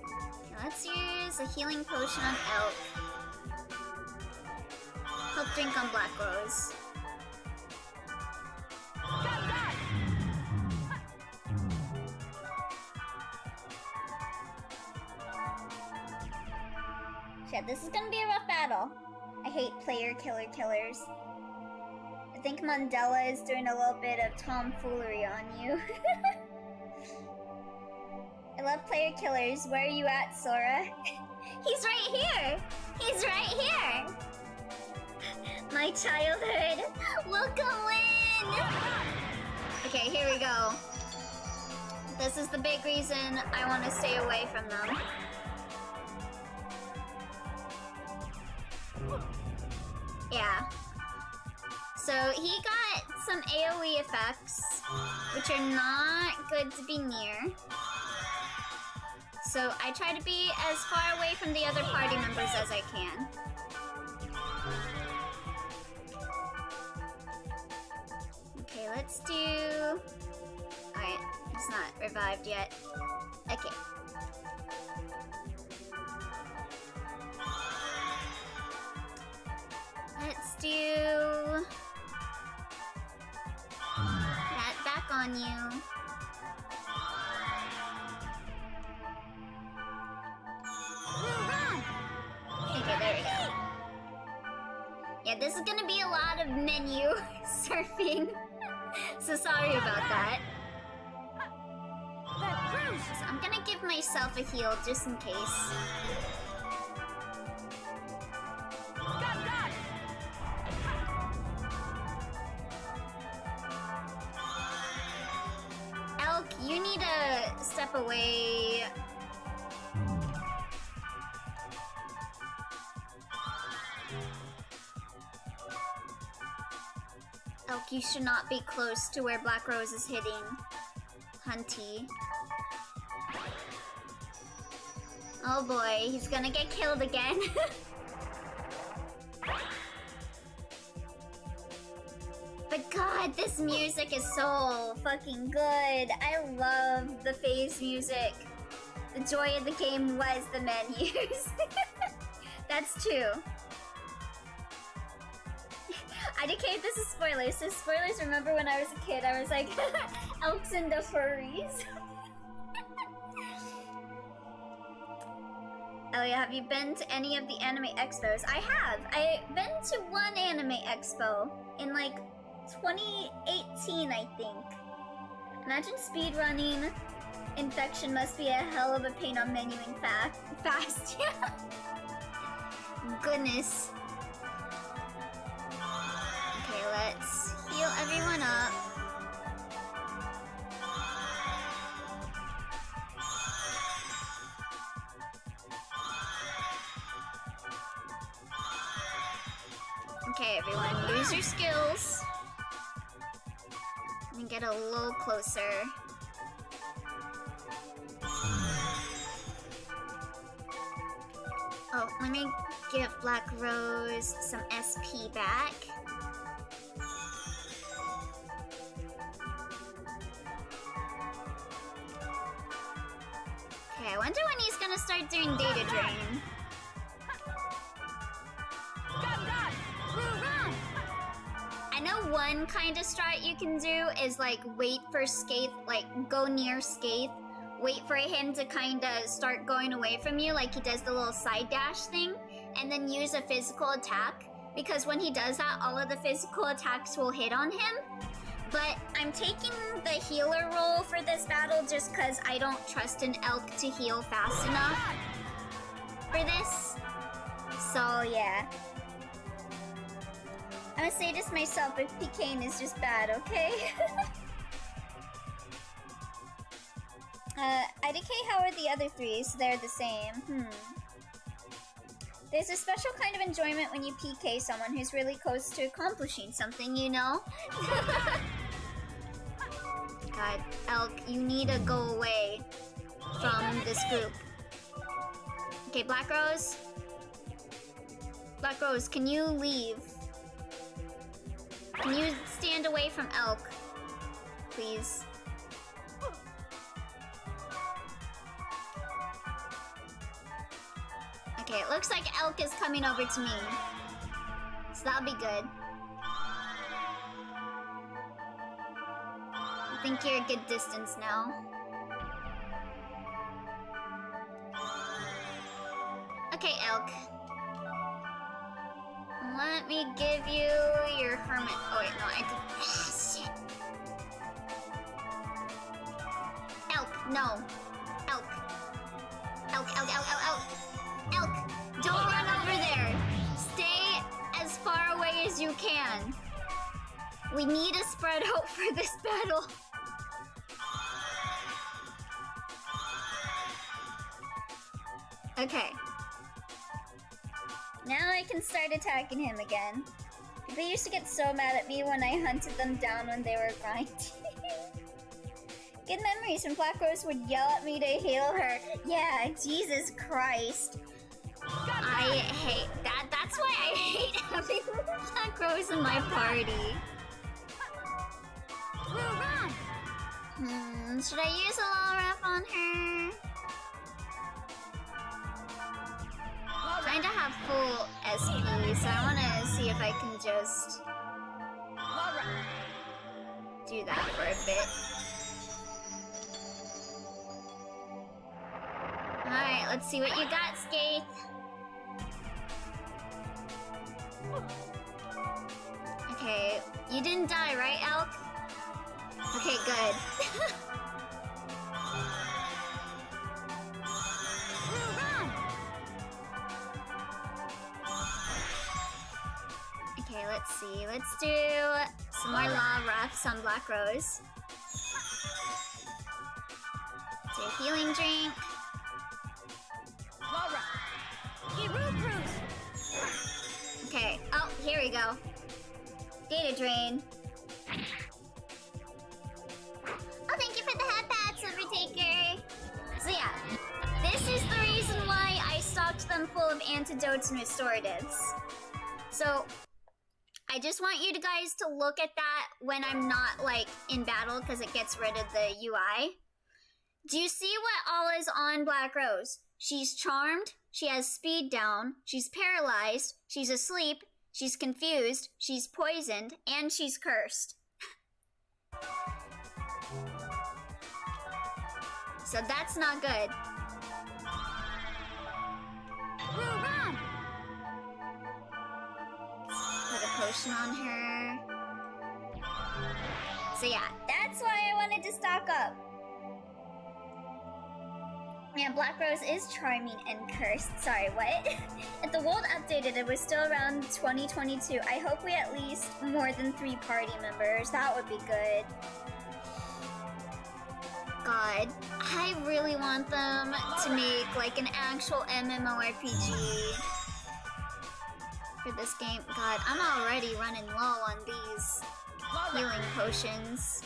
Okay, let's use a healing potion on Elk. Help drink on Black Rose. Shit, this is gonna be a rough battle. I hate player killers. I think Mandela is doing a little bit of tomfoolery on you. I love player killers. Where are you at, Sora? He's right here! He's right here! My childhood! Welcome in! Okay, here we go. This is the big reason I want to stay away from them. Yeah. So he got some AoE effects, which are not good to be near. So I try to be as far away from the other party members as I can. Okay, let's do... Alright, it's not revived yet. Okay. Let's do... that back on you. Okay, there we go. Yeah, this is gonna be a lot of menu surfing. So sorry about that. So I'm gonna give myself a heal just in case. Elk, you need to step away. Elk, you should not be close to where Black Rose is hitting Hunty. Oh boy, he's gonna get killed again. But god God, this music is so fucking good. I love the phase music. The joy of the game was the menus. That's true. IDK, this is spoilers. So spoilers, remember when I was a kid, I was like, elks and the furries. Elia, have you been to any of the anime expos? I have. I've been to one anime expo in like 2018, I think. Imagine speedrunning. Infection must be a hell of a pain on menuing fast. Goodness. Okay, let's heal everyone up. Okay, everyone, use your skills. And get a little closer. Oh, let me give Black Rose some SP back. Okay, I wonder when he's gonna start doing data drain. I know one kind of strat you can do is like wait for Skaith, like go near Skaith, wait for him to kind of start going away from you, like he does the little side dash thing, and then use a physical attack, because when he does that, all of the physical attacks will hit on him. But I'm taking the healer role for this battle just because I don't trust an elk to heal fast enough for this. So yeah. I'm gonna say this myself, but Picane is just bad, okay? IDK, how are the other three? So they're the same. There's a special kind of enjoyment when you PK someone who's really close to accomplishing something, you know? God, Elk, you need to go away from this group. Okay, Black Rose? Black Rose, can you leave? Can you stand away from Elk? Please. Okay, it looks like Elk is coming over to me. So that'll be good. I think you're a good distance now. Okay, Elk. Let me give you your hermit. Oh wait, no, I did. Shit. Elk, no. Elk. Elk, Elk, Elk, Elk, Elk. Elk, don't run over there. Stay as far away as you can. We need to spread out for this battle. Okay. Now I can start attacking him again. People used to get so mad at me when I hunted them down when they were grinding. Good memories when Black Rose would yell at me to heal her. Yeah, Jesus Christ. I hate that. That's why I hate having Black Rose in my party. Should I use a little ref on her? Kinda have full SP, so I wanna see if I can just do that for a bit. Alright, let's see what you got, Skaith. Okay, you didn't die, right, Elk? Okay, good. Okay, let's see. Let's do some more law refs on Black Rose. Do a healing drink. Okay. Oh, here we go. Data drain. Oh, thank you for the head pats, Overtaker. So yeah, this is the reason why I stocked them full of antidotes and restoratives. So I just want you guys to look at that when I'm not, like, in battle because it gets rid of the UI. Do you see what all is on Black Rose? She's charmed, she has speed down, she's paralyzed, she's asleep, she's confused, she's poisoned, and she's cursed. So that's not good. Run! Put a potion on her. So yeah, that's why I wanted to stock up. Yeah, Black Rose is charming and cursed. Sorry, what? If the world updated, it was still around 2022. I hope we at least more than 3 party members. That would be good. God, I really want them to make like an actual MMORPG for this game. God, I'm already running low on these healing potions.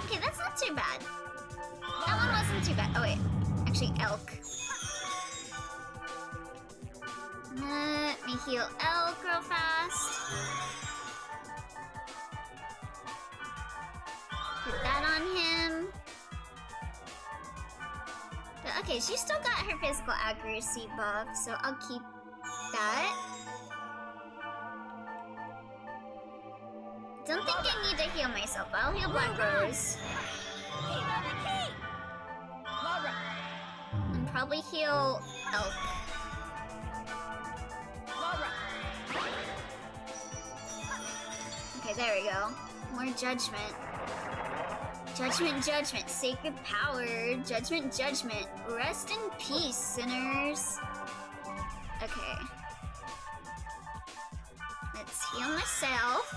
Okay, that's not too bad. That one wasn't too bad. Oh wait, actually elk. Let me heal elk real fast. Put that on him. But, okay, she's still got her physical accuracy buff, so I'll keep that. Don't think I need to heal myself, but I'll heal Black Rose. And probably heal elk. Okay, there we go. More judgment. Judgment, judgment. Sacred power. Judgment, judgment. Rest in peace, sinners. Okay. Let's heal myself.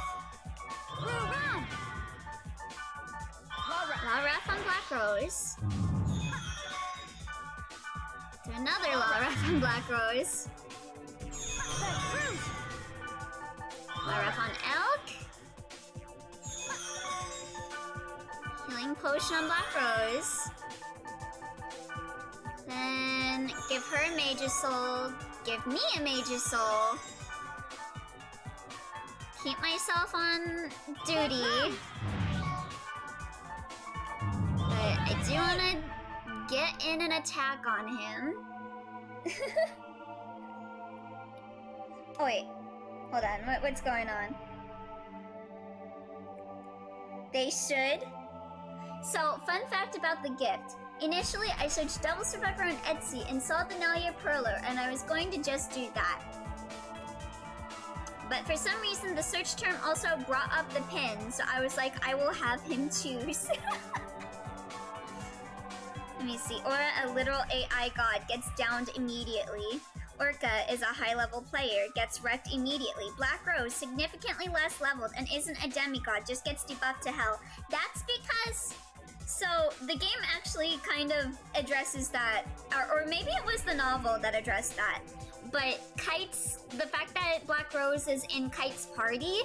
La-Ref on Black Rose. Do another La-Ref on Black Rose. La-Ref on elk. Healing potion on Black Rose. Then give her a Mage's Soul. Give me a Mage's Soul. Keep myself on duty. But I do want to get in an attack on him. Oh wait, hold on, what's going on? They should. So, fun fact about the gift. Initially, I searched Devil Survivor on Etsy and saw the Nalia Perler, and I was going to just do that. But for some reason, the search term also brought up the pin, so I was like, I will have him choose. Let me see. Aura, a literal AI god, gets downed immediately. Orca is a high-level player, gets wrecked immediately. Black Rose, significantly less leveled and isn't a demigod, just gets debuffed to hell. That's because... So, the game actually kind of addresses that, or maybe it was the novel that addressed that. But Kite's, the fact that Black Rose is in Kite's party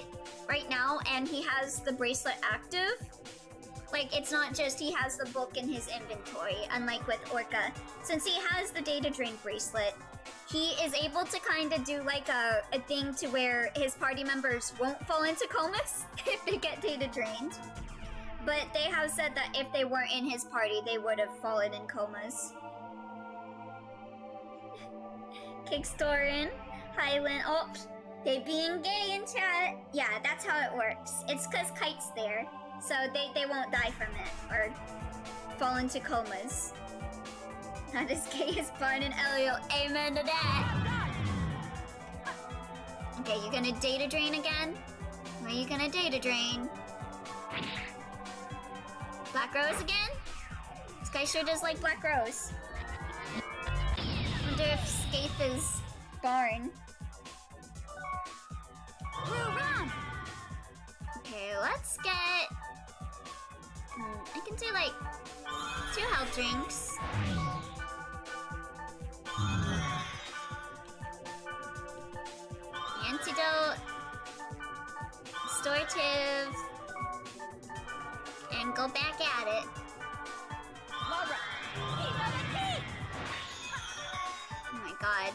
right now and he has the bracelet active, like, it's not just he has the book in his inventory, unlike with Orca. Since he has the data drain bracelet, he is able to kind of do like a thing to where his party members won't fall into comas if they get data drained. But they have said that if they weren't in his party, they would have fallen in comas. Kickstorin, Highland, oh, they being gay in chat. Yeah, that's how it works. It's because Kite's there, so they won't die from it or fall into comas. Not as gay as Barn and Elio. Amen to that. Okay, you gonna data drain again? Where are you gonna data drain? Black Rose again? This guy sure does like Black Rose. Wonder if Scape is Barn. Okay, let's get... I can do like 2 health drinks. Antidote. Restorative. And go back at it. god.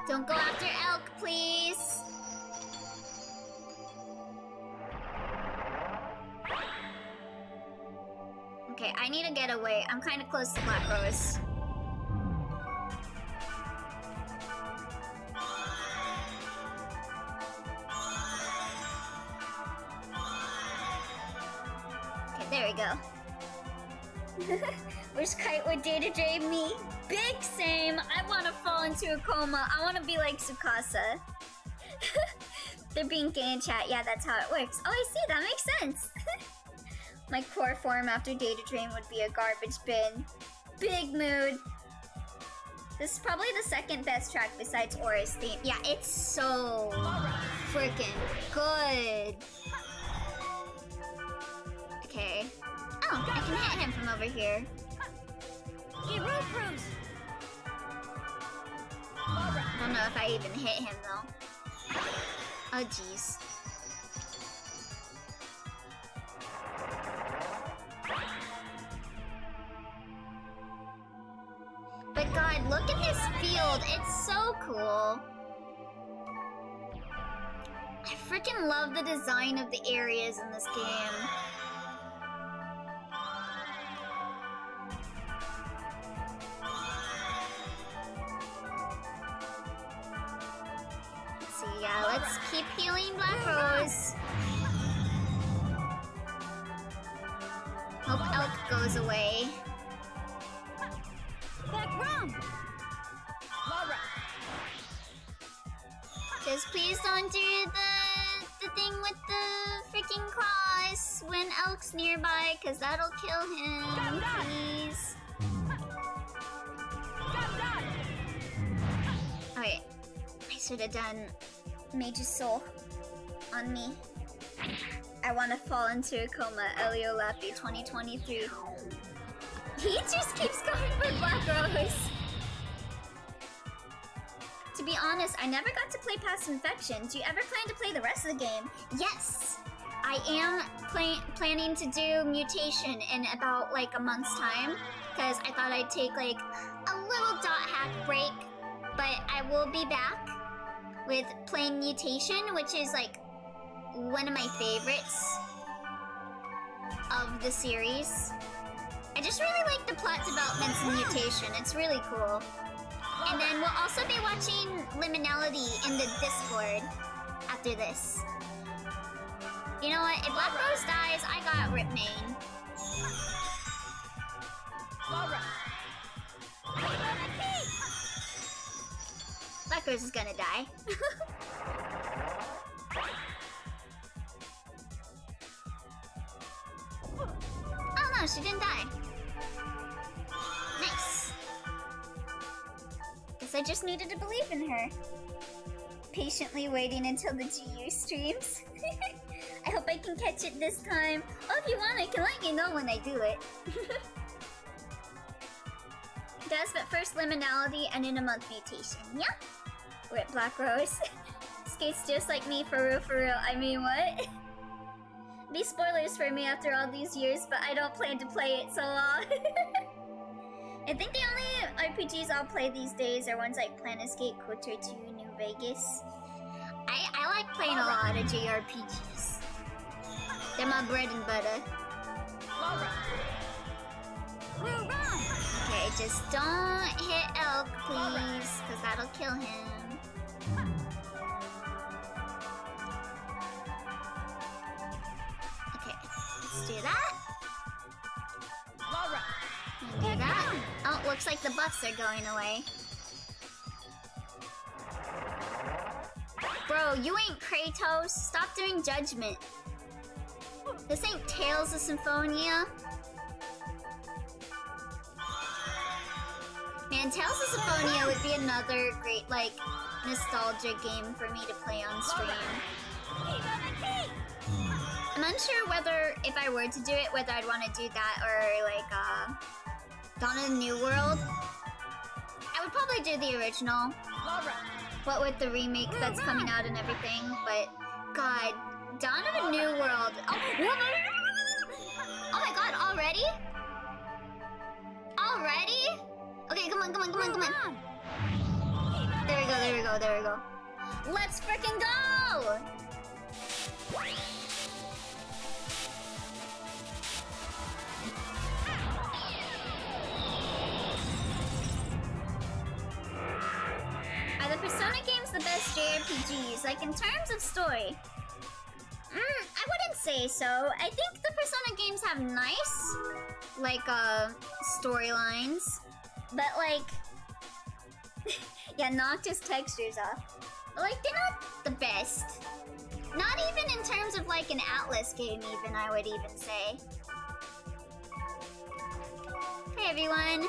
Don't go after elk, please. Okay, I need to get away. I'm kind of close to Black Rose. Okay, there we go. Wish Kite would data drain me. Big same. I want to fall into a coma. I want to be like Tsukasa. They're being gay in chat. Yeah, that's how it works. Oh, I see. That makes sense. My core form after data drain would be a garbage bin. Big mood. This is probably the second best track besides Aura's theme. Yeah, it's so freaking good. Okay. Oh, I can hit him from over here. I don't know if I even hit him though. Oh jeez. But god, look at this field. It's so cool. I freaking love the design of the areas in this game. Yeah, let's keep healing Black Rose. Hope Elk goes away. Just please don't do the thing with the freaking cross when Elk's nearby, cause that'll kill him. Please. Okay, I should have done Mage's Soul on me. I want to fall into a coma. Elio Lappy 2023. He just keeps going for Black Rose. To be honest, I never got to play past Infection. Do you ever plan to play the rest of the game? Yes! I am planning to do Mutation in about like a month's time, because I thought I'd take like a little dot hack break, but I will be back with playing Mutation, which is like one of my favorites of the series. I just really like the plot developments in Mutation. It's really cool. And then we'll also be watching Liminality in the Discord after this. You know what? If Black Rose dies, I got Rip Main. Black Rose is gonna die. Oh no, she didn't die. Nice. Guess I just needed to believe in her. Patiently waiting until the GU streams. I hope I can catch it this time. Oh, if you want, I can let you know when I do it. Does, but first Liminality and in a month Mutation. Yeah. Rip Black Rose. Skates just like me, for real. I mean, what? These spoilers for me after all these years, but I don't plan to play it so long. I think the only RPGs I'll play these days are ones like Planescape, KOTOR 2, New Vegas. I like playing a lot of JRPGs. They're my bread and butter. Okay, just don't hit Elk, please, because that'll kill him. Okay, let's do that. And do that. Oh, looks like the buffs are going away. Bro, you ain't Kratos. Stop doing Judgment. This ain't Tales of Symphonia. Man, Tales of Symphonia would be another great, like, nostalgia game for me to play on stream. I'm unsure whether, if I were to do it, whether I'd want to do that or, like, Dawn of the New World. I would probably do the original. What with the remake that's coming out and everything, but, God, Dawn of a New World. Oh, there we go. Let's freaking go! Are the Persona games the best JRPGs, like in terms of story? I wouldn't say so. I think the Persona games have nice, like, storylines. But, like... yeah, knocked his textures off. But, like, they're not the best. Not even in terms of, like, an Atlas game, even, I would even say. Hey, everyone.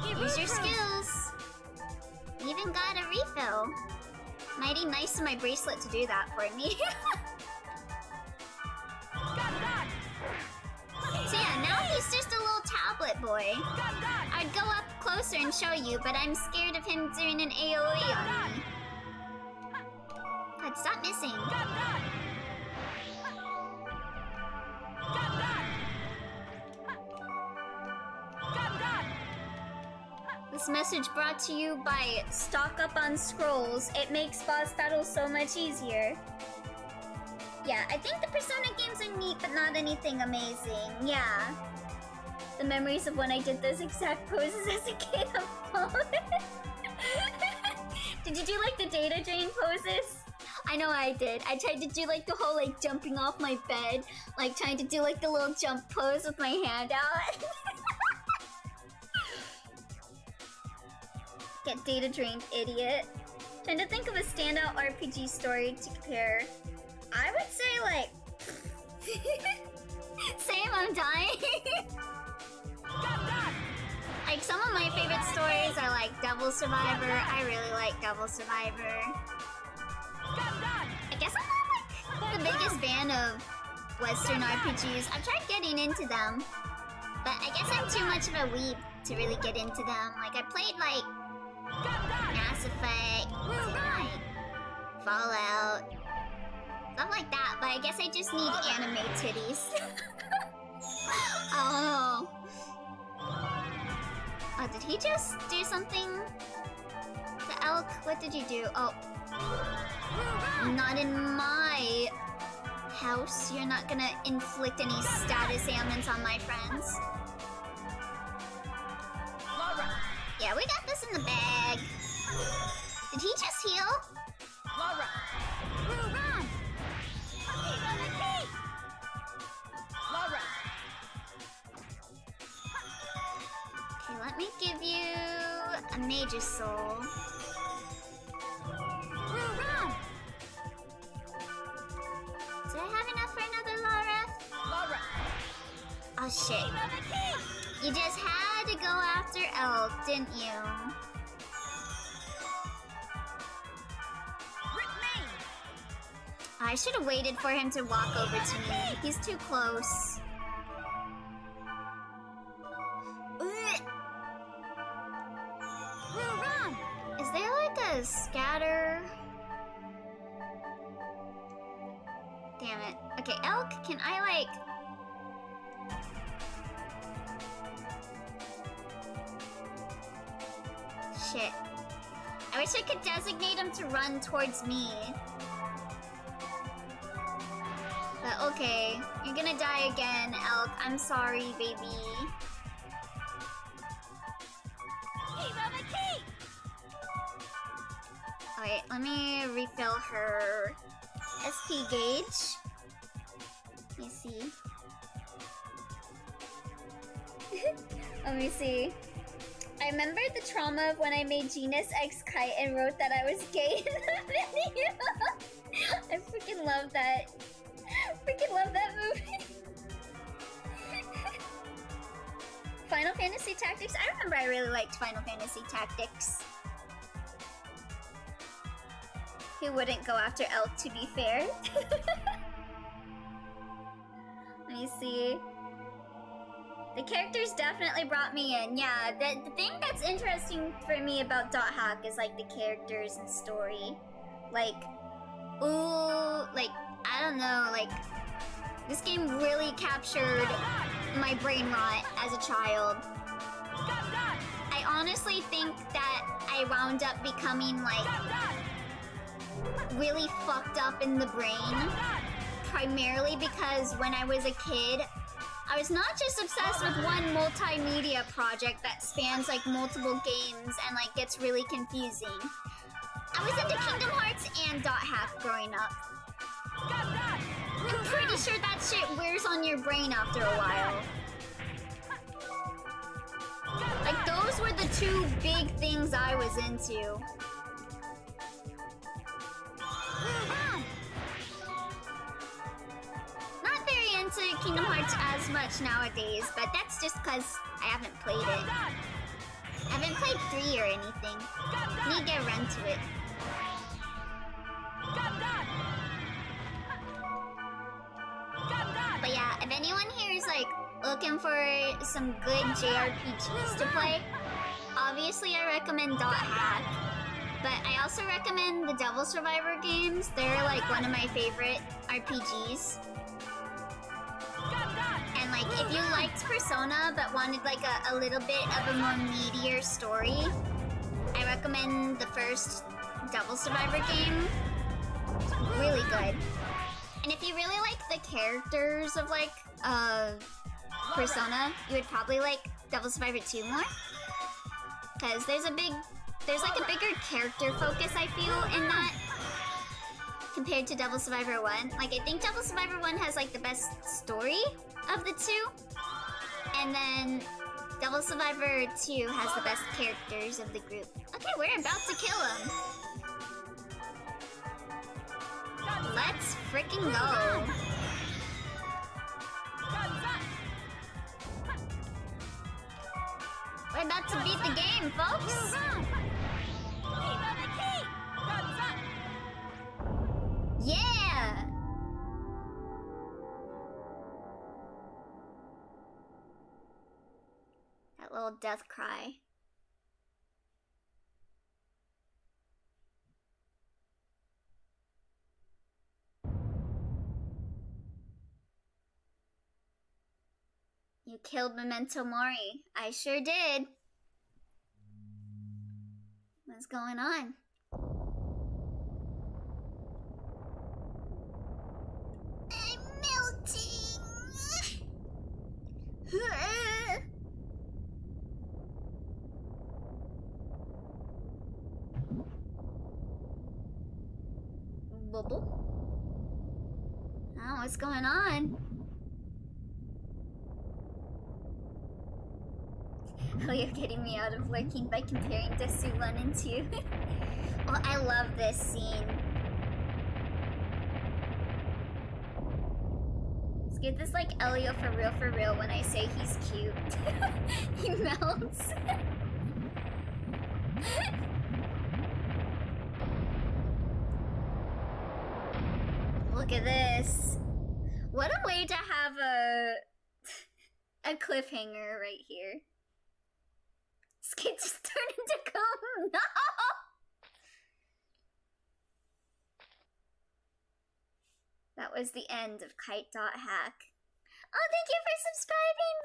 Use your skills. Even got a refill. Mighty nice of my bracelet to do that for me. So yeah, now he's just a little tablet boy. I'd go up closer and show you, but I'm scared of him doing an AoE on me. God, stop missing. This message brought to you by Stock Up on Scrolls. It makes boss battles so much easier. Yeah, I think the Persona games are neat, but not anything amazing. Yeah. The memories of when I did those exact poses as a kid on phone. Did you do like the data drain poses? I know I did. I tried to do like the whole like jumping off my bed, like trying to do like the little jump pose with my hand out. Get data drained, idiot. Trying to think of a standout RPG story to compare. I would say like... Same, I'm dying. Like some of my favorite stories are like Devil Survivor. I really like Devil Survivor. I guess I'm not like the biggest fan of Western RPGs. I've tried getting into them, but I guess I'm too much of a weeb to really get into them. Like I played like Mass Effect, like Fallout, stuff like that, but I guess I just need anime titties. I don't know. Oh, did he just do something? The elk? What did you do? Oh. Not in my house. You're not gonna inflict any status ailments on my friends. Yeah, we got this in the bag. Did he just heal? Okay, let me give you a Mage's Soul. Do I have enough for another Laura? Oh shit. You just had to go after Elk, didn't you? I should have waited for him to walk over to me. He's too close. Is there like a scatter? Damn it. Okay, Elk, can I like... Shit. I wish I could designate him to run towards me. But okay, you're gonna die again, Elk. I'm sorry, baby. Alright, let me refill her SP gauge. Let me see. Let me see. I remember the trauma of when I made Genus X Kite and wrote that I was gay in the video. I freaking love that. Freaking love that movie. Final Fantasy Tactics? I remember I really liked Final Fantasy Tactics. Who wouldn't go after Elk, to be fair? Let me see. The characters definitely brought me in. Yeah, the thing that's interesting for me about Dot Hack is like the characters and story. Like, ooh, like, I don't know, like, this game really captured my brain rot as a child. I honestly think that I wound up becoming like really fucked up in the brain. Primarily because when I was a kid, I was not just obsessed with one multimedia project that spans like multiple games and like gets really confusing. I was into Kingdom Hearts and Dot Hack growing up. I'm pretty sure that shit wears on your brain after a while. Like those were the two big things I was into. Not very into Kingdom Hearts as much nowadays, but that's just because I haven't played it. I haven't played 3 or anything. Need to get around to it. But yeah, if anyone here is like looking for some good JRPGs to play, obviously I recommend Dot Hack. But I also recommend the Devil Survivor games. They're like one of my favorite RPGs. And like if you liked Persona but wanted like a little bit of a more meatier story, I recommend the first Devil Survivor game. It's really good. And if you really like the characters of like Persona, you would probably like Devil Survivor 2 more. Cause there's like a bigger character focus I feel in that compared to Devil Survivor 1. Like I think Devil Survivor 1 has like the best story of the two. And then Devil Survivor 2 has the best characters of the group. Okay, we're about to kill him. Let's freaking go. We're about to beat the game, folks. Yeah! That little death cry. You killed Memento Mori. I sure did. What's going on? I'm melting. Bubble? Oh, what's going on? Oh, you're getting me out of lurking by comparing Desu 1 and 2. Well, I love this scene. Let's get this like Elio for real when I say he's cute. He melts. Look at this. What a way to have a cliffhanger right here. Skate just turned into cone. No! That was the end of Kite.hack. Oh, thank you for subscribing,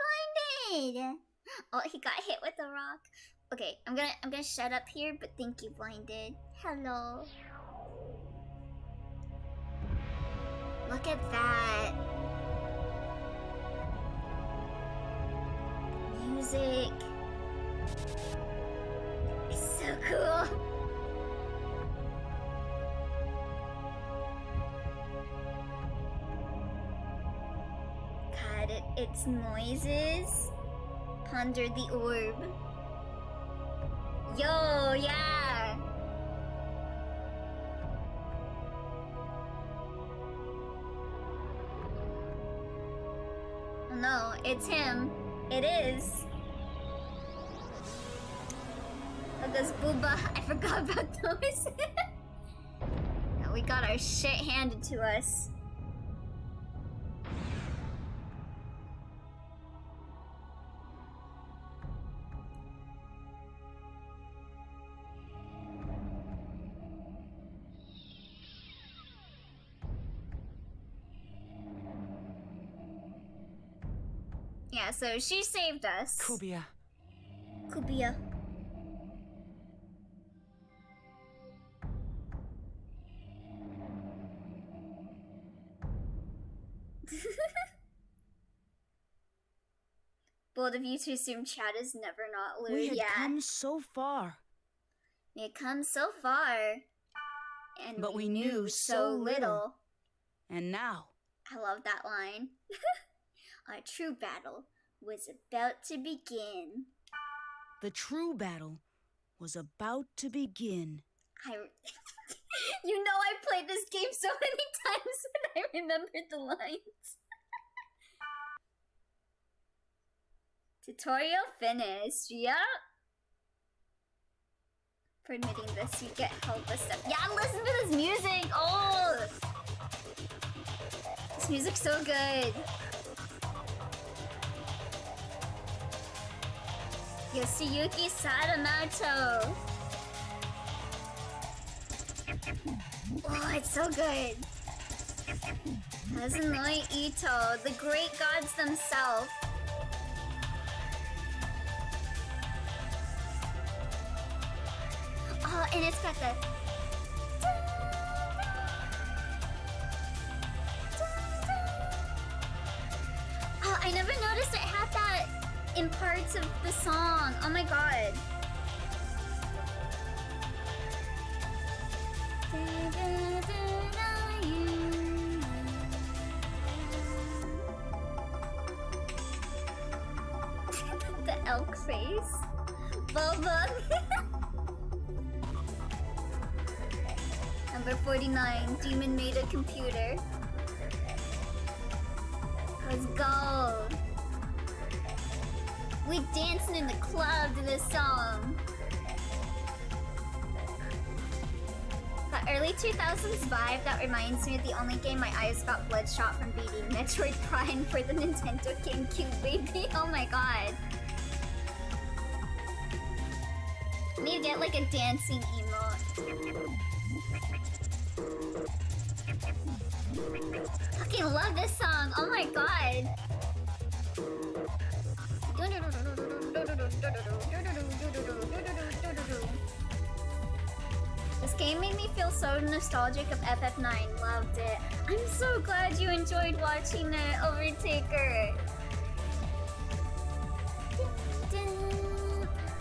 Blinded! Oh, he got hit with a rock. Okay, I'm gonna shut up here, but thank you, Blinded. Hello. Look at that. Music. It's so cool. God, its noises. Ponder the orb. Yo, yeah. Oh no, it's him. It is. Look, those booba. I forgot about those. Yeah, we got our shit handed to us. Yeah, so she saved us. Kubiya. Bold of you to assume chat is never not lewd. We had Yeah. come so far. We had come so far. And But we we knew knew so so little. little. And now, I love that line. Our true battle was about to begin. the true battle was about to begin. You know I played this game so many times and I remembered the lines. Tutorial finished. Yep. For admitting this, you get help with stuff. Yeah, listen to this music! Oh! This music's so good. Yoshiyuki Sadamoto. Oh, it's so good. Kazunori Ito, the great gods themselves. Oh, and it's got the... Oh, I never noticed it had that in parts of the song. Oh my god. The elk face. Boba. Number 49, Demon made a computer. Let's go. We dancing in the club to this song. That early 2000s vibe, that reminds me of the only game my eyes got bloodshot from beating, Metroid Prime for the Nintendo GameCube, baby. Oh my god. I need to get like a dancing emote. Fucking love this song. Oh my god. This game made me feel so nostalgic of FF9. Loved it. I'm so glad you enjoyed watching it, Overtaker.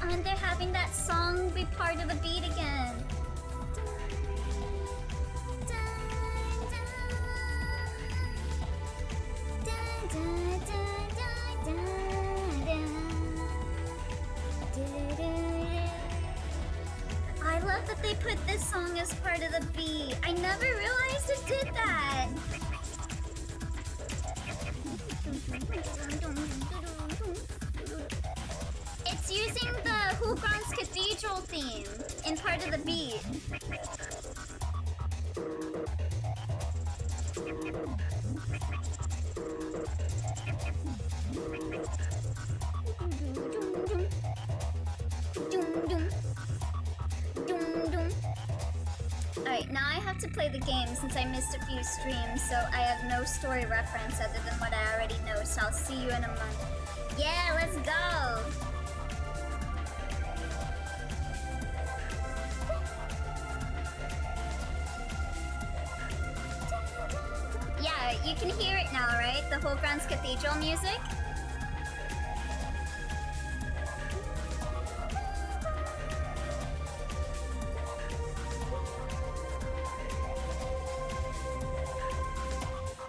And they're having that song be part of the beat again. I love that they put this song as part of the beat. I never realized it did that. It's using the Hulkron's Cathedral theme in part of the beat. Alright, now I have to play the game since I missed a few streams, so I have no story reference other than what I already know, so I'll see you in a month. Yeah, let's go! Yeah, you can hear it now, right? The Hulkron's Cathedral music?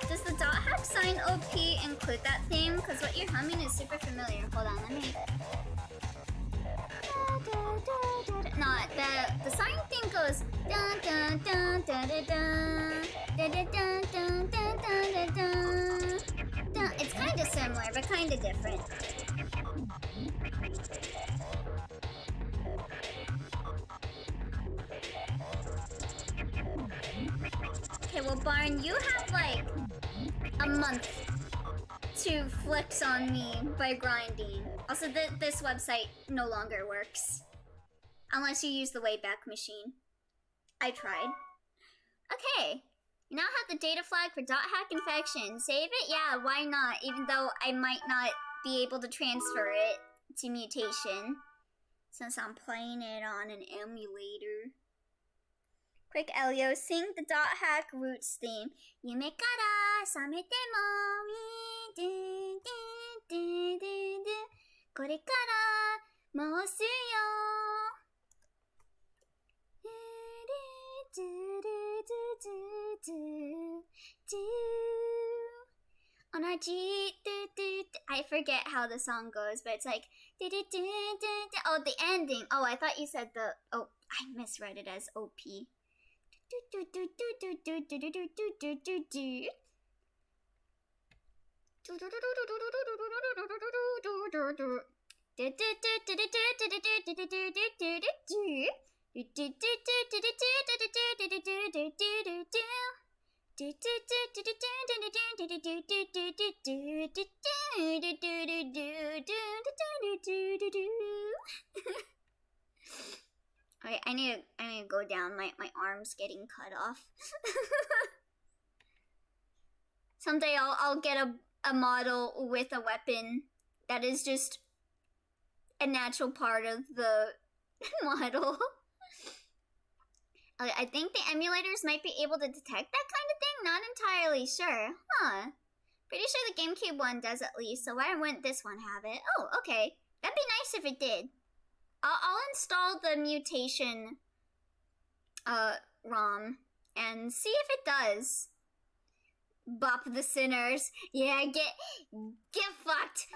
Does the dot hack sign OP include that theme? Because what you're humming is super familiar. Hold on, let me... Not the sign thing goes dun dun dun dun dun dun dun dun dun dun dun dun. It's kind of similar, but kind of different. Okay, well, Barn, you have like a month to flex on me by grinding. Also, this website no longer works. Unless you use the Wayback Machine. I tried. Okay. You now have the data flag for dot hack infection. Save it? Yeah, why not? Even though I might not be able to transfer it to Mutation. Since I'm playing it on an emulator. Quick, Elio, sing the dot hack roots theme. Yume kara samete mo mi du du du du du. これから回すよ。同じ I forget how the song goes, but it's like oh, the ending. Oh, I thought you said the oh, I misread it as OP. Alright, I need to go down. My arm's getting cut off. Someday I'll get a model with a weapon that is just a natural part of the model. I think the emulators might be able to detect that kind of thing. Not entirely sure. Huh. Pretty sure the GameCube one does at least, so why wouldn't this one have it? Oh, okay. That'd be nice if it did. I'll install the Mutation ROM and see if it does. Bop the sinners. Yeah, get fucked.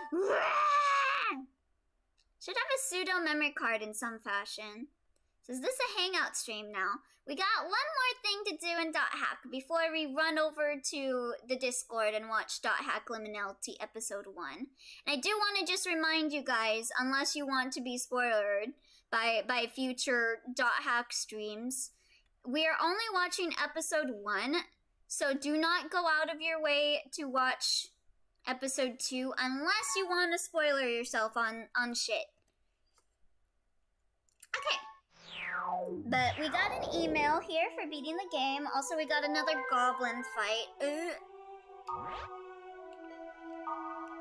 Should have a pseudo memory card in some fashion. So is this a hangout stream now? We got one more thing to do in .hack before we run over to the Discord and watch .hack Liminality episode 1. And I do want to just remind you guys, unless you want to be spoiled by future .hack streams, we are only watching episode 1, so do not go out of your way to watch episode 2 unless you want to spoiler yourself on shit. Okay. But we got an email here for beating the game. Also, we got another goblin fight.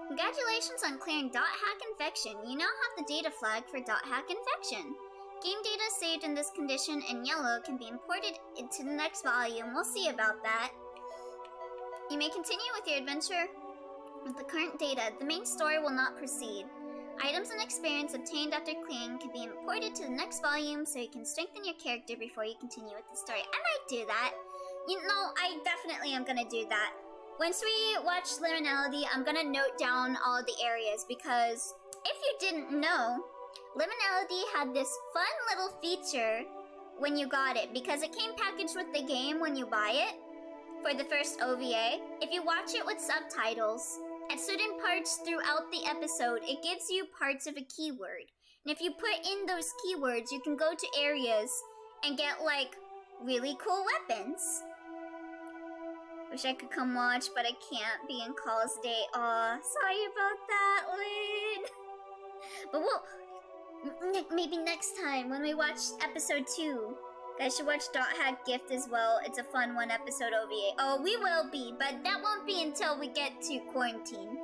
Congratulations on clearing .hack infection. You now have the data flag for .hack infection. Game data saved in this condition in yellow can be imported into the next volume. We'll see about that. You may continue with your adventure with the current data. The main story will not proceed. Items and experience obtained after clearing can be imported to the next volume so you can strengthen your character before you continue with the story. I might do that. You know, I definitely am gonna do that. Once we watch Liminality, I'm gonna note down all the areas because if you didn't know, Liminality had this fun little feature when you got it because it came packaged with the game when you buy it for the first OVA. If you watch it with subtitles, at certain parts throughout the episode, it gives you parts of a keyword. And if you put in those keywords, you can go to areas and get, like, really cool weapons. Wish I could come watch, but I can't be in calls today. Aw, sorry about that, Lynn. But we'll... maybe next time when we watch episode 2. You guys should watch .hack Gift as well. It's a fun one episode OVA. Oh, we will be, but that won't be until we get to quarantine.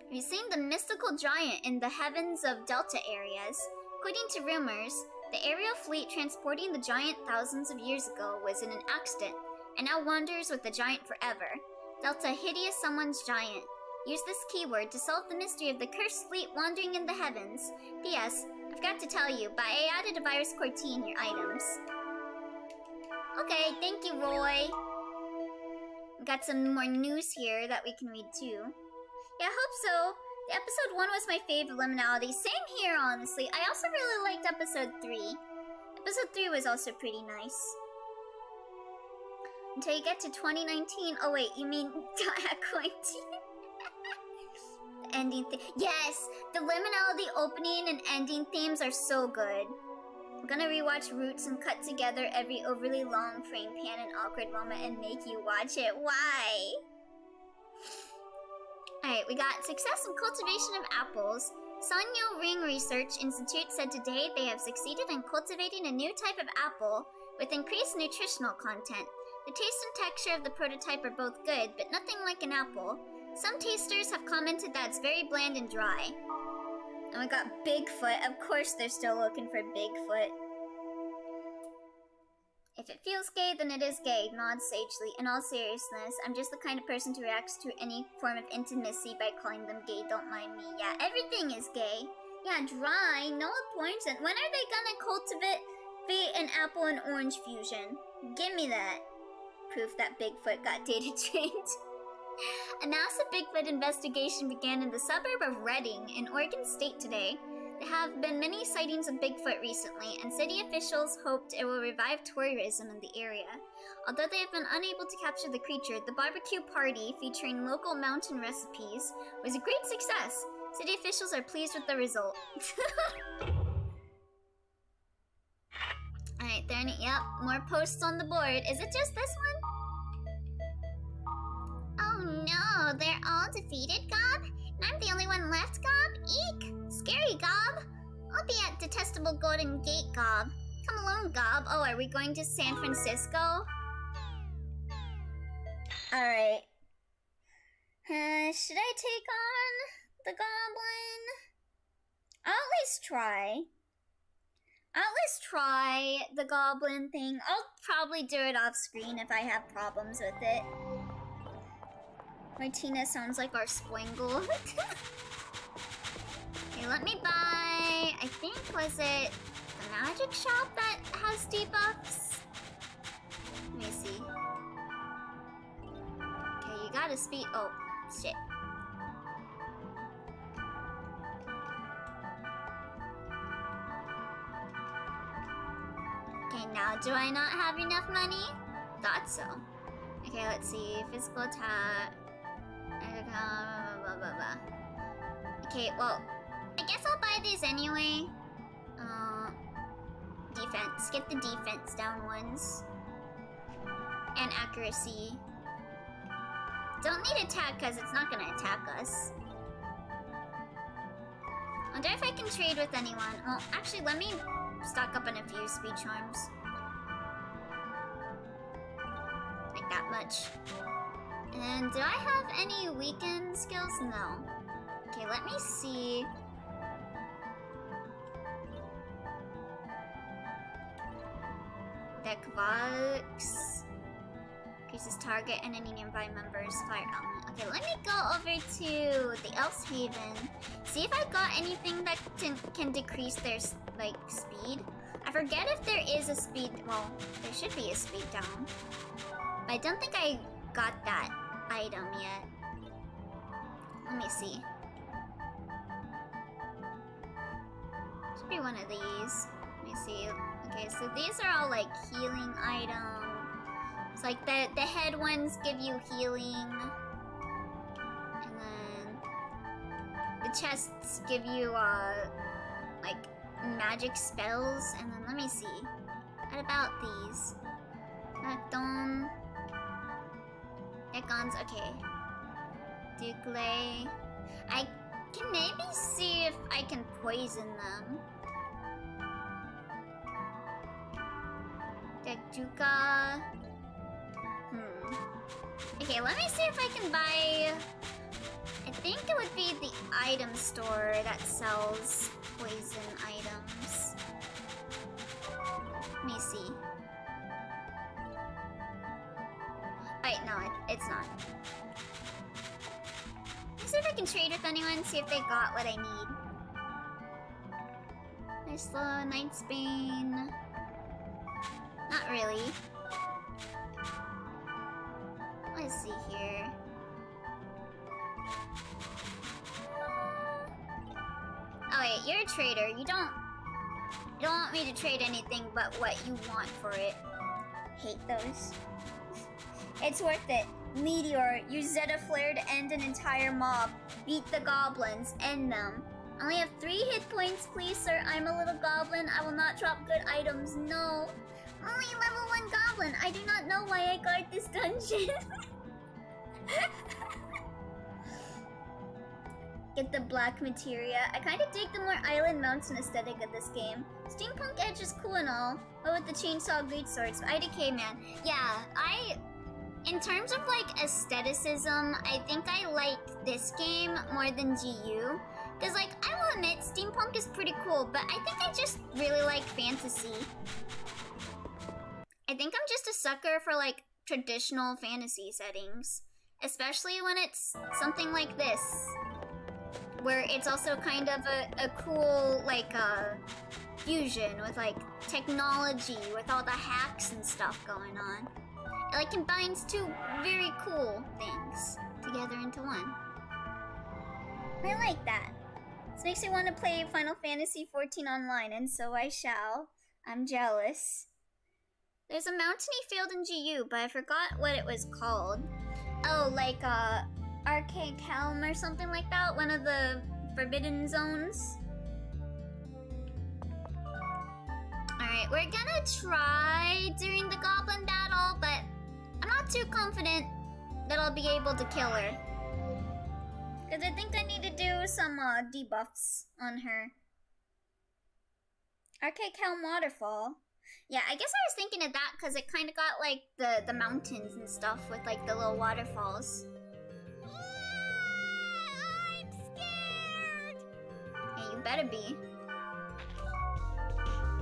Have you seen the mystical giant in the heavens of Delta areas? According to rumors, the aerial fleet transporting the giant thousands of years ago was in an accident, and now wanders with the giant forever. Delta hideous someone's giant. Use this keyword to solve the mystery of the cursed fleet wandering in the heavens. P.S. I forgot to tell you, but I added a virus QWERTY in your items. Okay, thank you, Roy. We got some more news here that we can read too. Yeah, I hope so. The episode 1 was my favorite Liminality. Same here, honestly. I also really liked episode 3. Episode 3 was also pretty nice. Until you get to 2019. Oh wait, you mean QWERTY? Ending yes, the Liminality opening and ending themes are so good. I'm gonna rewatch Roots and cut together every overly long frame pan and awkward moment and make you watch it. Why? Alright, we got success in cultivation of apples. Sanyo Ring Research Institute said today they have succeeded in cultivating a new type of apple with increased nutritional content. The taste and texture of the prototype are both good, but nothing like an apple. Some tasters have commented that it's very bland and dry. And we got Bigfoot. Of course they're still looking for Bigfoot. If it feels gay, then it is gay, nods sagely. In all seriousness, I'm just the kind of person who reacts to any form of intimacy by calling them gay, don't mind me. Yeah, everything is gay. Yeah, dry, no points. And when are they gonna cultivate an apple and orange fusion? Give me that. Proof that Bigfoot got data trained. A massive Bigfoot investigation began in the suburb of Redding in Oregon State today. There have been many sightings of Bigfoot recently, and city officials hoped it will revive tourism in the area. Although they have been unable to capture the creature, the barbecue party, featuring local mountain recipes, was a great success. City officials are pleased with the result. Alright, yep, more posts on the board. Is it just this one? Oh no, they're all defeated, Gob? And I'm the only one left, Gob? Eek! Scary, Gob! I'll be at Detestable Golden Gate, Gob. Come along, Gob. Oh, are we going to San Francisco? Alright. Should I take on the goblin? I'll at least try. I'll at least try the goblin thing. I'll probably do it off screen if I have problems with it. Martina sounds like our Spoingle. Okay, let me buy, I think, was it the magic shop that has debuffs? Let me see. Okay, you gotta speed, oh, shit. Okay, now do I not have enough money? Thought so. Okay, let's see, physical attack. Blah, blah, blah. Okay, well, I guess I'll buy these anyway. Defense. Get the defense down ones. And accuracy. Don't need attack because it's not gonna attack us. Wonder if I can trade with anyone. Well, actually, let me stock up on a few speed charms. Like that much. And do I have any weakened skills? No. Okay, let me see. Deck Vox. Increases target and any nearby members' fire element. Okay, let me go over to the Elf's Haven. See if I got anything that can decrease their, like, speed. I forget if there is a speed... Well, there should be a speed down. But I don't think I got that item yet. Let me see. Should be one of these. Let me see. Okay, so these are all like healing items. It's like the head ones give you healing. And then the chests give you like magic spells. And then let me see. What about these? Nakdon. Ekons, okay. Dukley. I can maybe see if I can poison them. Dekjuka. Okay, let me see if I can buy... I think it would be the item store that sells poison items. Let me see. Wait, no, it's not. Let's see if I can trade with anyone, see if they got what I need. Nice slow, Knight's Bane. Not really. Let's see here. Oh wait, you're a trader. You don't want me to trade anything but what you want for it. Hate those. It's worth it. Meteor, use Zeta Flare to end an entire mob. Beat the goblins, end them. Only have 3 hit points, please, sir. I'm a little goblin. I will not drop good items. No. Only level 1 goblin. I do not know why I guard this dungeon. Get the black materia. I kind of dig the more island mountain aesthetic of this game. Steampunk edge is cool and all, but with the chainsaw greatswords, IDK man. Yeah, in terms of like aestheticism, I think I like this game more than GU. Cause like, I will admit, steampunk is pretty cool, but I think I just really like fantasy. I think I'm just a sucker for like traditional fantasy settings, especially when it's something like this, where it's also kind of a cool like fusion with like technology with all the hacks and stuff going on. It like combines two very cool things together into one. I like that. This makes me want to play Final Fantasy XIV online, and so I shall. I'm jealous. There's a mountainy field in GU, but I forgot what it was called. Oh, like Arcade Helm or something like that? One of the forbidden zones? Alright, we're gonna try doing the goblin battle, but I'm not too confident that I'll be able to kill her. Because I think I need to do some debuffs on her. Arcade Helm Waterfall. Yeah, I guess I was thinking of that because it kind of got like the mountains and stuff with like the little waterfalls. I'm scared! Hey, you better be.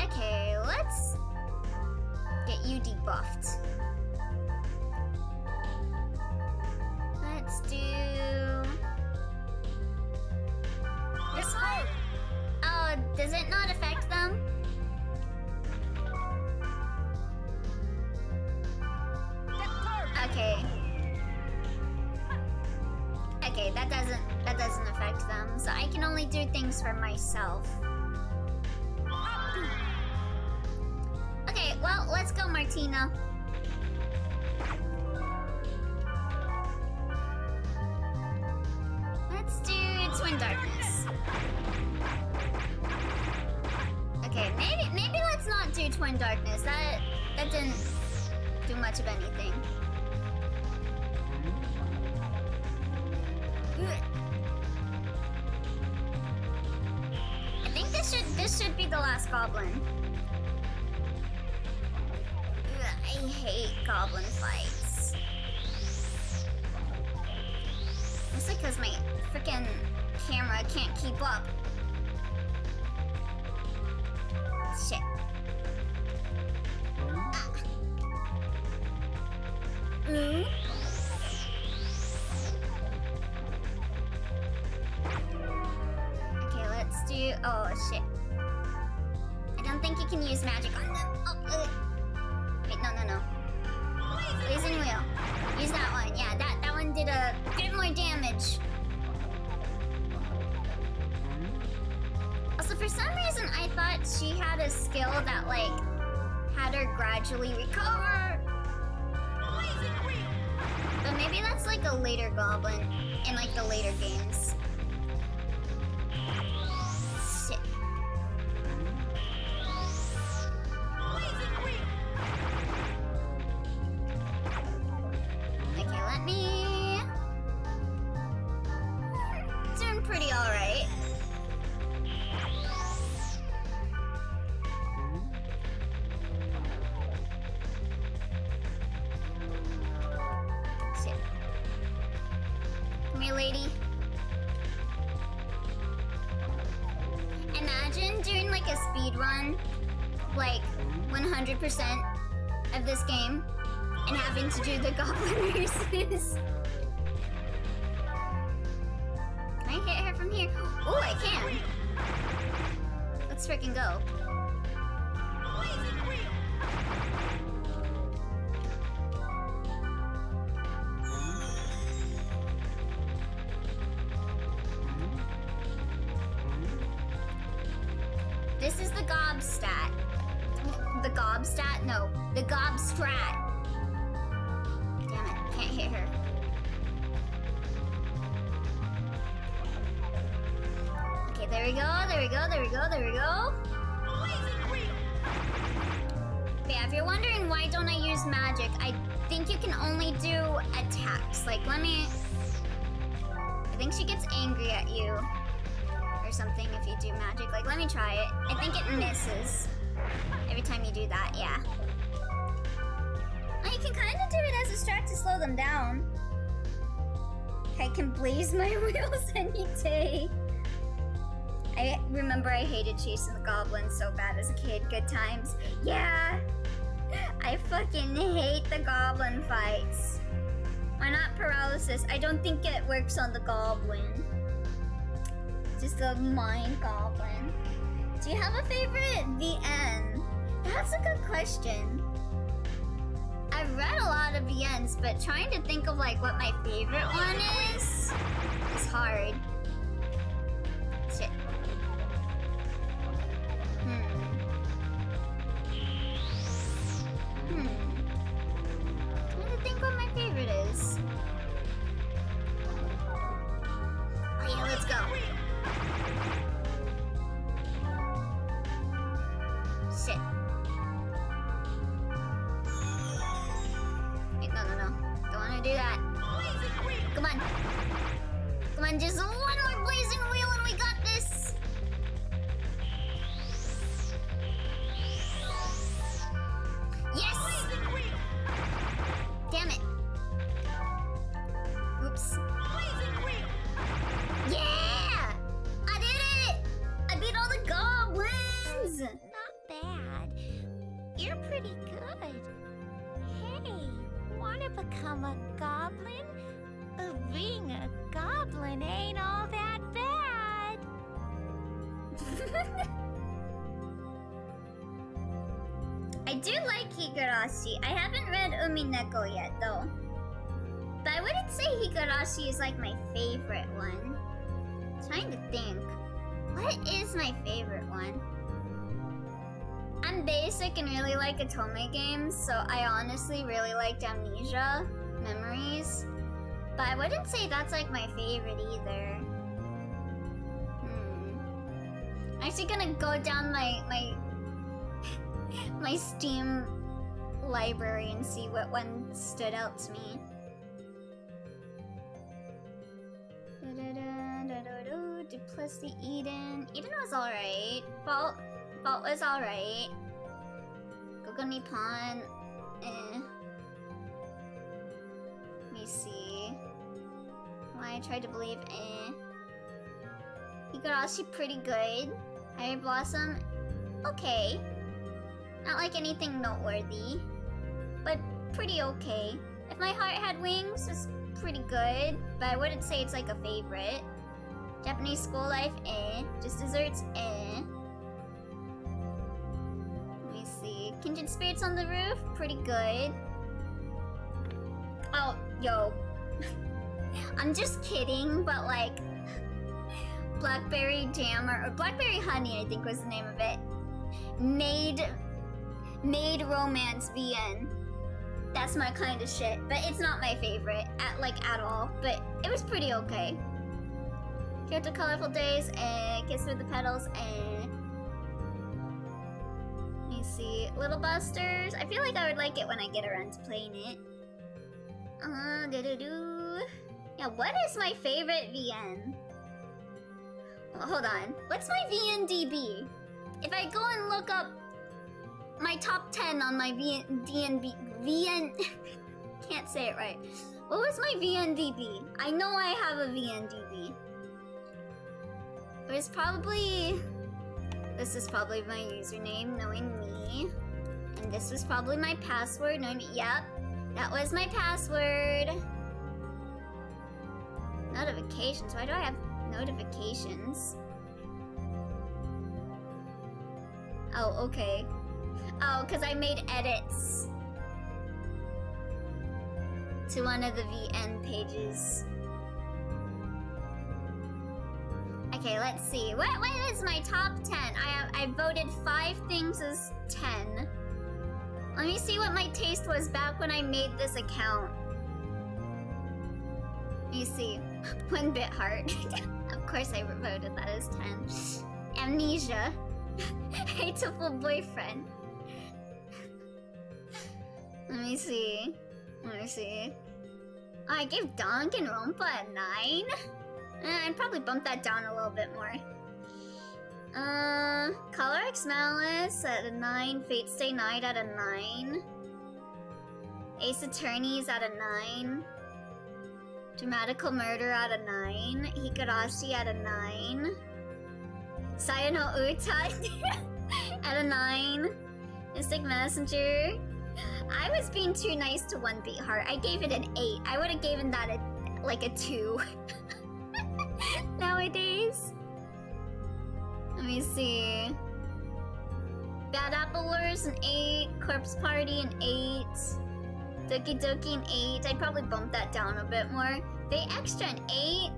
Okay, let's get you debuffed. Let's do this one. Oh, does it not affect them? Okay. Okay, that doesn't affect them. So I can only do things for myself. Okay, well, let's go, Martina. Let's do Twin Darkness. Okay, maybe let's not do Twin Darkness. That didn't do much of anything. I think this should be the last goblin. I hate goblin fights. Mostly because my freaking camera can't keep up. Shit. Ah. Ooh. Okay, let's do. Oh shit. I don't think you can use magic on them. Oh, wait, no. Blazing Wheel. Use that one. Yeah, that one did a bit more damage. Also, for some reason, I thought she had a skill that like had her gradually recover. But maybe that's like a later goblin in like the later games. Shit. Okay, let me... Doing pretty alright. Shit. Come here, lady. Imagine doing like a speed run, like 100% of this game, and having to do the goblin races. Can I hit her from here? Oh, I can. Let's freaking go. This is the gob stat. The gob stat? No, the gob strat. Damn it, can't hit her. Okay, there we go. But yeah, if you're wondering why don't I use magic, I think you can only do attacks. Like, let me... I think she gets angry at you or something if you do magic. Like, let me try it. I think it misses every time you do that, yeah. Well, you can kind of do it as a strat to slow them down. I can blaze my wheels any day. I remember I hated chasing the goblins so bad as a kid. Good times. Yeah. I fucking hate the goblin fights. Why not paralysis? I don't think it works on the goblin. Just the mind goblin. Do you have a favorite VN? That's a good question. I've read a lot of VNs, but trying to think of like what my favorite one is hard. Shit. Trying to think what my favorite is. Oh yeah, let's go. Shit. Wait, no. Don't wanna do that. Come on. Come on, just one more blazing wheel and we got this. Yes! Damn it. Oops. Yeah! I did it! I beat all the goblins! Not bad. You're pretty good. Hey, wanna become a goblin? Being a goblin ain't all that bad. I do like Higurashi. I haven't read Umineko yet though. But I wouldn't say Higurashi is like my favorite one. Trying to think. What is my favorite one? I'm basic and really like Otome games, so I honestly really liked Amnesia Memories. But I wouldn't say that's like my favorite either. I'm actually gonna go down my my Steam library and see what one stood out to me. Duplicity Eden. Eden was alright. Fault was alright. Gogo Nippon. Let me see. Why I tried to believe Higurashi pretty good. Fairy Blossom, okay. Not like anything noteworthy, but pretty okay. If My Heart Had Wings is pretty good, but I wouldn't say it's like a favorite. Japanese School Life, Just Desserts, Let me see. Kindred Spirits on the Roof, pretty good. Oh, yo. I'm just kidding, but like Blackberry Jam or Blackberry Honey, I think was the name of it. Made Romance VN. That's my kind of shit, but it's not my favorite at all. But it was pretty okay. Kyoto Colorful Days, Kiss with the Petals, Let me see. Little Busters. I feel like I would like it when I get around to playing it. Yeah, what is my favorite VN? Well, hold on. What's my VNDB? If I go and look up my top 10 on my VN can't say it right. What was my VNDB? I know I have a VNDB. It was probably... This is probably my username, knowing me. And this was probably my password, knowing me. Yep, that was my password. Notifications. Why do I have notifications? Oh, okay. Oh, because I made edits to one of the VN pages. Okay, let's see. What is my top 10? I voted 5 things as 10. Let me see what my taste was back when I made this account. Let me see. 1-bit heart. Of course I voted that as 10. Amnesia. Hateful Boyfriend. Let me see. Oh, I gave Danganronpa a 9? I'd probably bump that down a little bit more. Color X Malice at a 9. Fate Stay Night at a 9. Ace Attorneys at a 9. Dramatical Murder at a 9. Higurashi at a 9. Saya no Uta at a 9. Mystic Messenger I was being too nice to One Beat Heart. I gave it an 8. I would have given that a 2. Nowadays. Let me see. Bad Apple Lures an 8. Corpse Party an 8. Doki Doki an 8. I'd probably bump that down a bit more. Fate Extra an 8.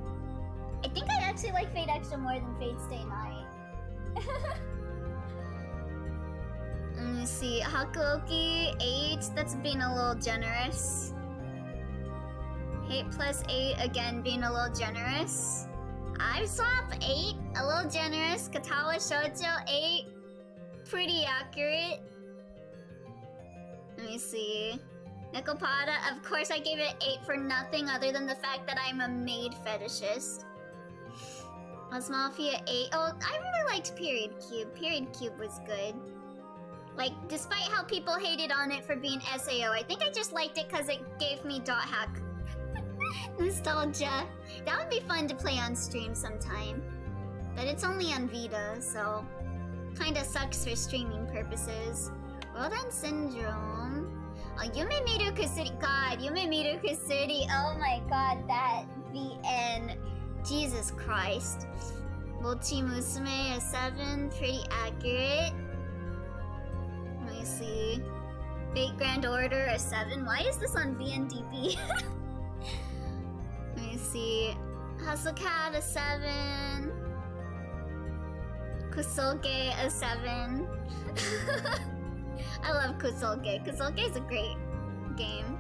I think I actually like Fate Extra more than Fate Stay Night. Let me see. Hakuoki 8. That's being a little generous. Hate plus 8, again being a little generous. I've Swap 8, a little generous. Katawa Shoujo 8, pretty accurate. Let me see. Nekopada, of course I gave it 8 for nothing other than the fact that I'm a maid fetishist. Mafia 8. Oh, I really liked Period Cube. Period Cube was good. Like, despite how people hated on it for being SAO, I think I just liked it because it gave me dot hack nostalgia. That would be fun to play on stream sometime. But it's only on Vita, so kinda sucks for streaming purposes. World End Syndrome. Oh, Yume Miruku City. God, Yume Miruku City. Oh my god, that VN. Jesus Christ. Mochi Musume a 7, pretty accurate. Let me see. Fate Grand Order a 7. Why is this on VNDB? Let me see. Hustle Cat a 7. Kusoge a 7. I love Kusoge. Kusoge is a great game.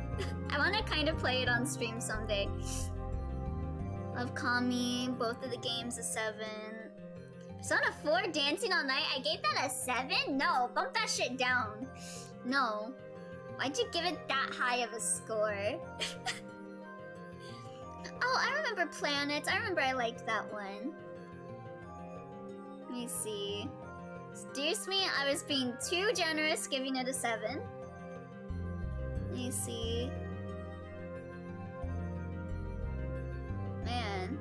I want to kind of play it on stream someday. Love Kami, both of the games a 7. Persona 4 Dancing All Night, I gave that a 7? No, bump that shit down. No. Why'd you give it that high of a score? Oh, I remember Planets. I remember I liked that one. Let me see. Excuse me, I was being too generous giving it a 7. Let me see. Man.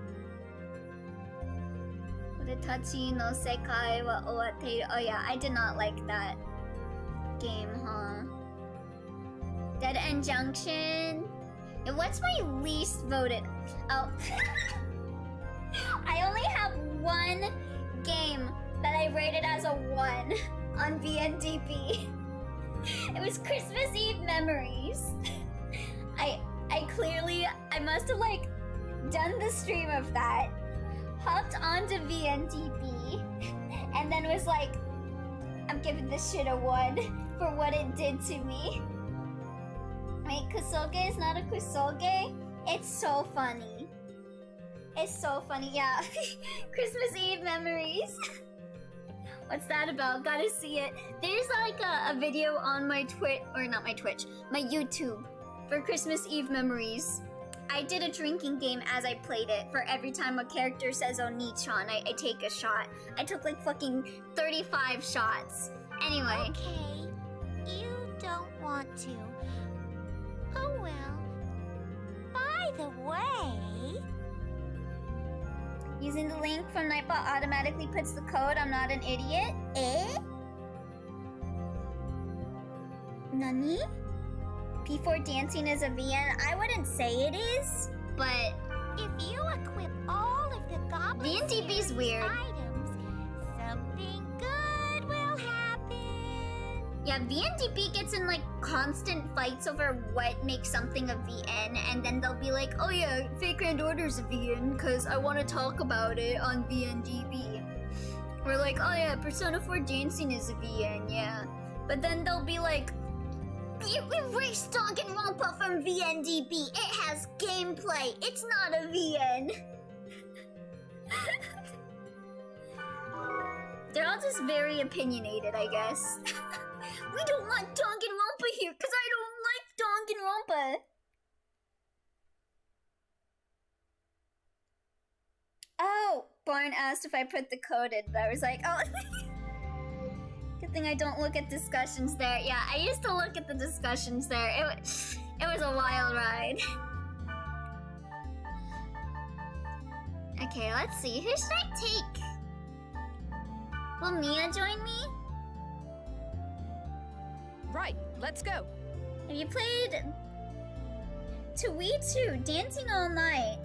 Uretachi no sekai wa owatteiru. Oh yeah, I did not like that game, huh? Dead End Junction. And what's my least voted? Oh. I only have one game that I rated as a 1 on VNDB. It was Christmas Eve Memories. I must have like done the stream of that, hopped onto VNDB, and then was like, I'm giving this shit a 1 for what it did to me. Wait, Kusoge is not a Kusoge? It's so funny. It's so funny, yeah. Christmas Eve Memories. What's that about? Gotta see it. There's like a video on my Twitch, or not my Twitch, my YouTube for Christmas Eve Memories. I did a drinking game as I played it. For every time a character says Oni-chan, I take a shot. I took like fucking 35 shots. Anyway. Okay, you don't want to. Oh well. By the way... Using the link from Nightbot automatically puts the code. I'm not an idiot. Eh? Nani? P4 Dancing is a VN? I wouldn't say it is, but... If you equip all of the Goblin VNDB's series weird. items, something good will happen. Yeah, VNDB gets in like constant fights over what makes something a VN, and then they'll be like, oh yeah, Fake Grand Order's a VN because I want to talk about it on VNDB. Or like, oh yeah, Persona 4 Dancing is a VN, yeah. But then they'll be like, you erased Danganronpa from VNDB. It has gameplay. It's not a VN. They're all just very opinionated, I guess. We don't want Danganronpa here because I don't like Danganronpa. Oh, Barn asked if I put the code in, but I was like, oh. Good thing I don't look at discussions there. Yeah, I used to look at the discussions there. It was a wild ride. Okay, let's see. Who should I take? Will Mia join me? Right, let's go. Have you played Wii2 Dancing All Night?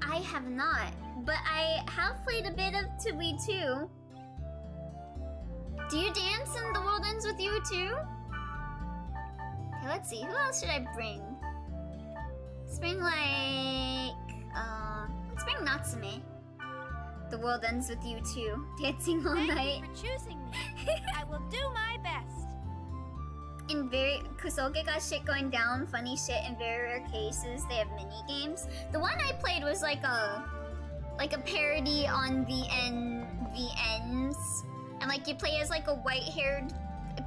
I have not, but I have played a bit of Wii2. Do you dance in The World Ends With You too? Okay, let's see. Who else should I bring? Let's bring let's bring Natsume. The World Ends With You too. Dancing All Night. Thank you for choosing me. I will do my best. In Kusoge got shit going down, funny shit. In very rare cases, they have mini games. The one I played was like a parody on VNs, and like you play as like a white-haired,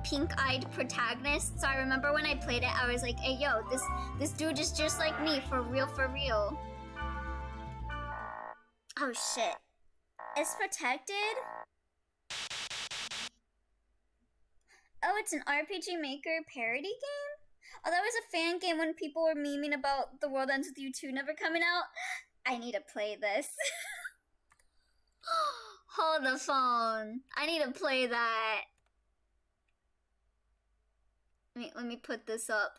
pink-eyed protagonist. So I remember when I played it, I was like, "Hey, yo, this dude is just like me, for real, for real." Oh shit! It's protected. Oh, it's an RPG Maker parody game? Oh, that was a fan game when people were memeing about The World Ends With You 2 never coming out. I need to play this. Hold the phone. I need to play that. Let me put this up.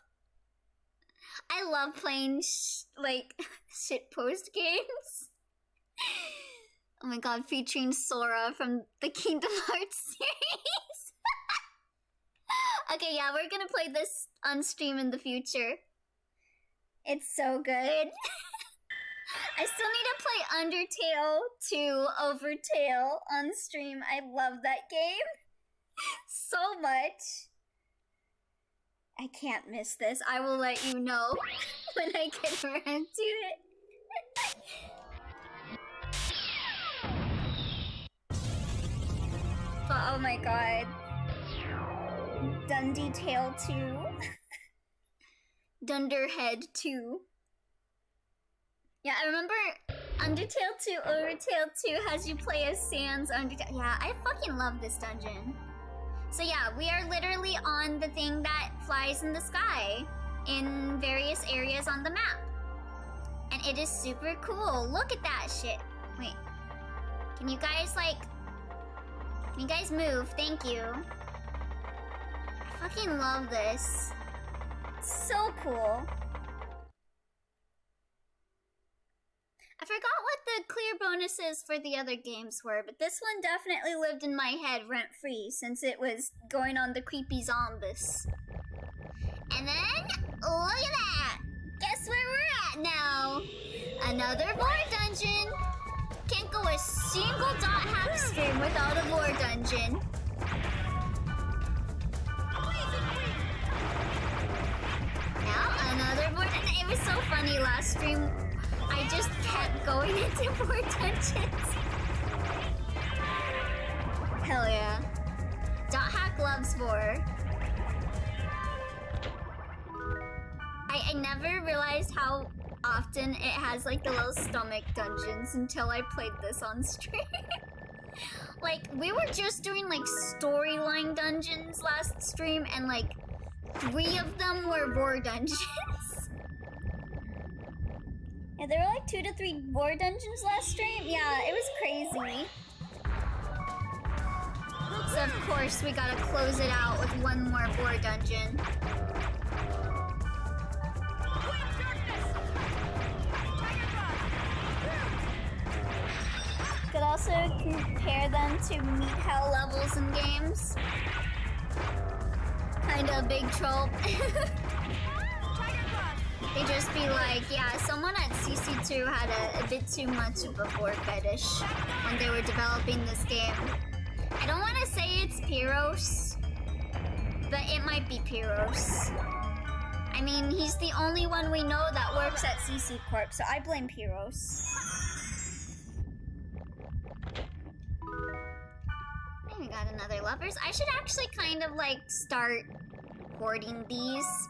I love playing shitpost games. Oh my god, featuring Sora from the Kingdom Hearts series. Okay, yeah, we're gonna play this on stream in the future. It's so good. I still need to play Undertale 2 Overtale on stream. I love that game so much. I can't miss this. I will let you know when I get around to it. But oh my god. Dundee Tale 2. Dunderhead 2. Yeah, I remember Undertale 2, Overtale 2 has you play as Sans Undertale. Yeah, I fucking love this dungeon. So yeah, we are literally on the thing that flies in the sky in various areas on the map. And it is super cool. Look at that shit. Wait. Can you guys move? Thank you. I fucking love this. So cool. I forgot what the clear bonuses for the other games were, but this one definitely lived in my head rent-free since it was going on the creepy zombies. And then, look at that! Guess where we're at now? Another lore dungeon! Can't go a single dot hack stream without a lore dungeon. Now, another lore dungeon. It was so funny last stream. I just kept going into more dungeons. Hell yeah. Dot hack loves lore. I never realized how often it has like the little stomach dungeons until I played this on stream. Like, we were just doing like storyline dungeons last stream, and like 3 of them were lore dungeons. Yeah, there were like 2 to 3 lore dungeons last stream. Yeah, it was crazy. So of course we gotta close it out with one more lore dungeon. Could also compare them to meet hell levels in games. Kinda a big trope. They just be like, yeah, someone at CC2 had a bit too much of a lore fetish when they were developing this game. I don't want to say it's Pyros, but it might be Pyros. I mean, he's the only one we know that works at CC Corp, so I blame Pyros. And we got another lovers. I should actually kind of like start hoarding these